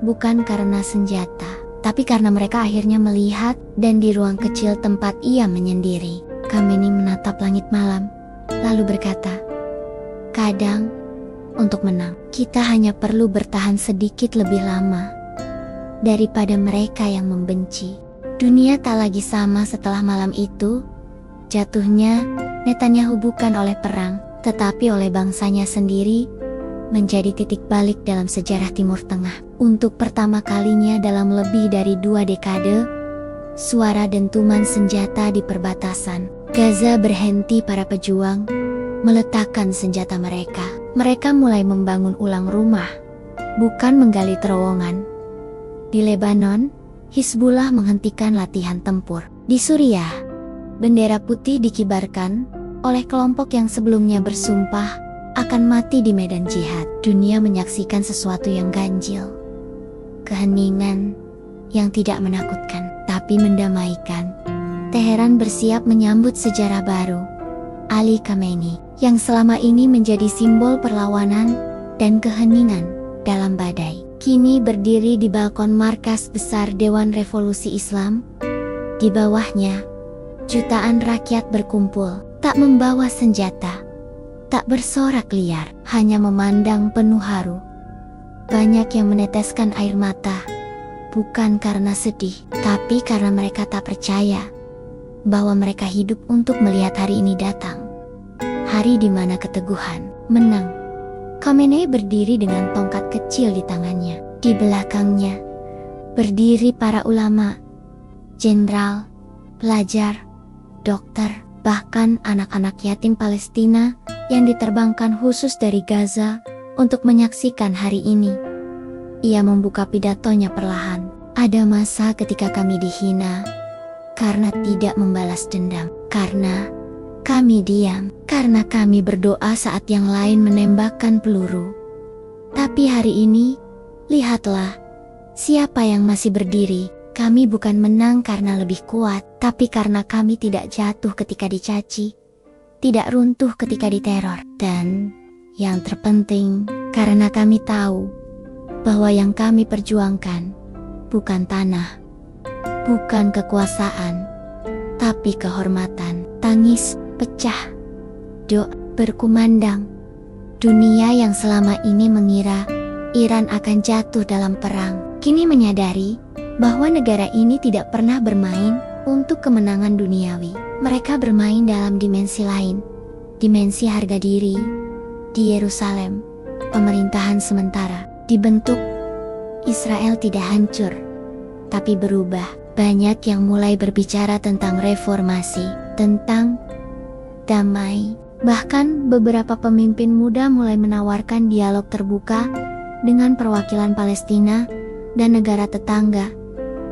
bukan karena senjata, tapi karena mereka akhirnya melihat." Dan di ruang kecil tempat ia menyendiri, Khamenei menatap langit malam, lalu berkata, "Kadang, untuk menang, kita hanya perlu bertahan sedikit lebih lama daripada mereka yang membenci." Dunia tak lagi sama setelah malam itu. Jatuhnya Netanyahu bukan oleh perang, tetapi oleh bangsanya sendiri, menjadi titik balik dalam sejarah Timur Tengah. Untuk pertama kalinya dalam lebih dari 2 dekade, suara dentuman senjata di perbatasan Gaza berhenti. Para pejuang meletakkan senjata mereka. Mereka mulai membangun ulang rumah, bukan menggali terowongan. Di Lebanon, Hizbullah menghentikan latihan tempur. Di Suriah, bendera putih dikibarkan oleh kelompok yang sebelumnya bersumpah akan mati di medan jihad. Dunia menyaksikan sesuatu yang ganjil. Keheningan yang tidak menakutkan, tapi mendamaikan. Teheran bersiap menyambut sejarah baru. Ali Khamenei, yang selama ini menjadi simbol perlawanan dan keheningan dalam badai, kini berdiri di balkon markas besar Dewan Revolusi Islam. Di bawahnya, jutaan rakyat berkumpul, tak membawa senjata, tak bersorak liar, hanya memandang penuh haru. Banyak yang meneteskan air mata, bukan karena sedih, tapi karena mereka tak percaya bahwa mereka hidup untuk melihat hari ini datang. Hari di mana keteguhan menang. Khamenei berdiri dengan tongkat kecil di tangannya. Di belakangnya berdiri para ulama, jenderal, pelajar, dokter, bahkan anak-anak yatim Palestina yang diterbangkan khusus dari Gaza untuk menyaksikan hari ini. Ia membuka pidatonya perlahan. "Ada masa ketika kami dihina karena tidak membalas dendam, karena kami diam, karena kami berdoa saat yang lain menembakkan peluru. Tapi hari ini, lihatlah, siapa yang masih berdiri. Kami bukan menang karena lebih kuat, tapi karena kami tidak jatuh ketika dicaci, tidak runtuh ketika diteror. Dan yang terpenting, karena kami tahu bahwa yang kami perjuangkan bukan tanah, bukan kekuasaan, tapi kehormatan." Tangis pecah, doa berkumandang. Dunia yang selama ini mengira Iran akan jatuh dalam perang, kini menyadari bahwa negara ini tidak pernah bermain untuk kemenangan duniawi. Mereka bermain dalam dimensi lain, dimensi harga diri. Di Yerusalem, pemerintahan sementara dibentuk. Israel tidak hancur, tapi berubah. Banyak yang mulai berbicara tentang reformasi, tentang damai. Bahkan beberapa pemimpin muda mulai menawarkan dialog terbuka dengan perwakilan Palestina dan negara tetangga.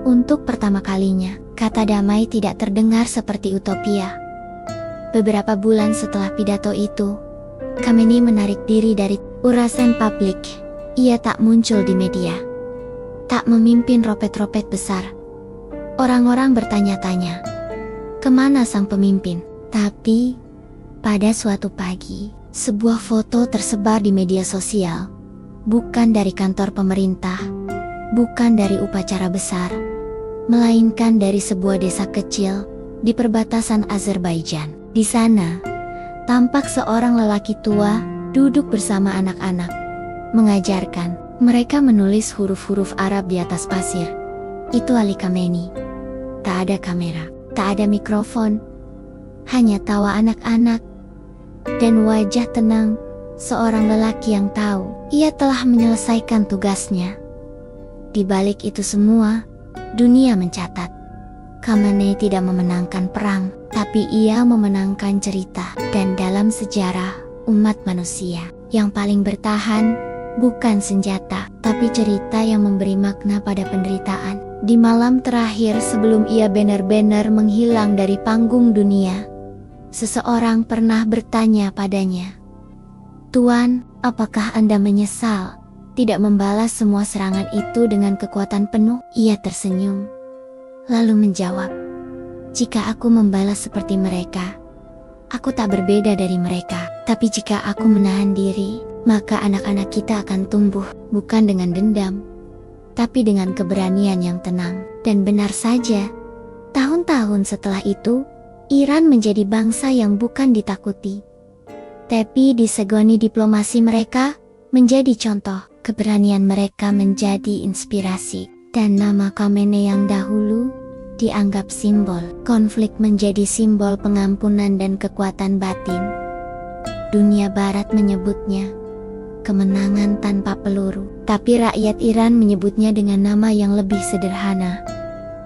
Untuk pertama kalinya, kata damai tidak terdengar seperti utopia. Beberapa bulan setelah pidato itu, Khamenei menarik diri dari urasan publik. Ia tak muncul di media, tak memimpin ropet-ropet besar. Orang-orang bertanya-tanya, kemana sang pemimpin? Tapi, pada suatu pagi, sebuah foto tersebar di media sosial. Bukan dari kantor pemerintah, bukan dari upacara besar, melainkan dari sebuah desa kecil di perbatasan Azerbaijan. Di sana, tampak seorang lelaki tua duduk bersama anak-anak, mengajarkan mereka menulis huruf-huruf Arab di atas pasir. Itu Ali Khamenei. Tak ada kamera, tak ada mikrofon, hanya tawa anak-anak dan wajah tenang seorang lelaki yang tahu ia telah menyelesaikan tugasnya. Di balik itu semua, dunia mencatat, Khamenei tidak memenangkan perang, tapi ia memenangkan cerita. Dan dalam sejarah umat manusia, yang paling bertahan bukan senjata, tapi cerita yang memberi makna pada penderitaan. Di malam terakhir sebelum ia benar-benar menghilang dari panggung dunia, seseorang pernah bertanya padanya, "Tuan, apakah Anda menyesal tidak membalas semua serangan itu dengan kekuatan penuh?" Ia tersenyum, lalu menjawab, "Jika aku membalas seperti mereka, aku tak berbeda dari mereka. Tapi jika aku menahan diri, maka anak-anak kita akan tumbuh, bukan dengan dendam, tapi dengan keberanian yang tenang." Dan benar saja, tahun-tahun setelah itu, Iran menjadi bangsa yang bukan ditakuti, tapi disegani. Diplomasi mereka menjadi contoh, keberanian mereka menjadi inspirasi, dan nama Khamenei yang dahulu dianggap simbol konflik menjadi simbol pengampunan dan kekuatan batin. Dunia Barat menyebutnya kemenangan tanpa peluru, tapi rakyat Iran menyebutnya dengan nama yang lebih sederhana,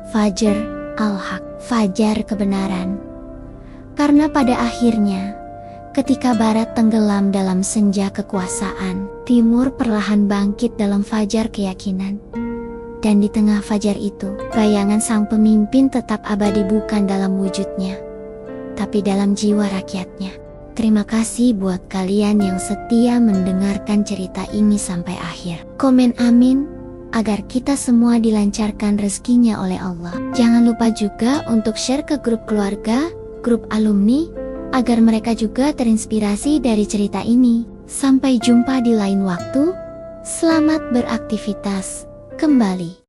Fajr al-Haq, fajar kebenaran. Karena pada akhirnya, ketika Barat tenggelam dalam senja kekuasaan, Timur perlahan bangkit dalam fajar keyakinan. Dan di tengah fajar itu, bayangan sang pemimpin tetap abadi bukan dalam wujudnya, tapi dalam jiwa rakyatnya. Terima kasih buat kalian yang setia mendengarkan cerita ini sampai akhir. Komen amin, agar kita semua dilancarkan rezekinya oleh Allah. Jangan lupa juga untuk share ke grup keluarga, grup alumni, agar mereka juga terinspirasi dari cerita ini. Sampai jumpa di lain waktu. Selamat beraktivitas kembali.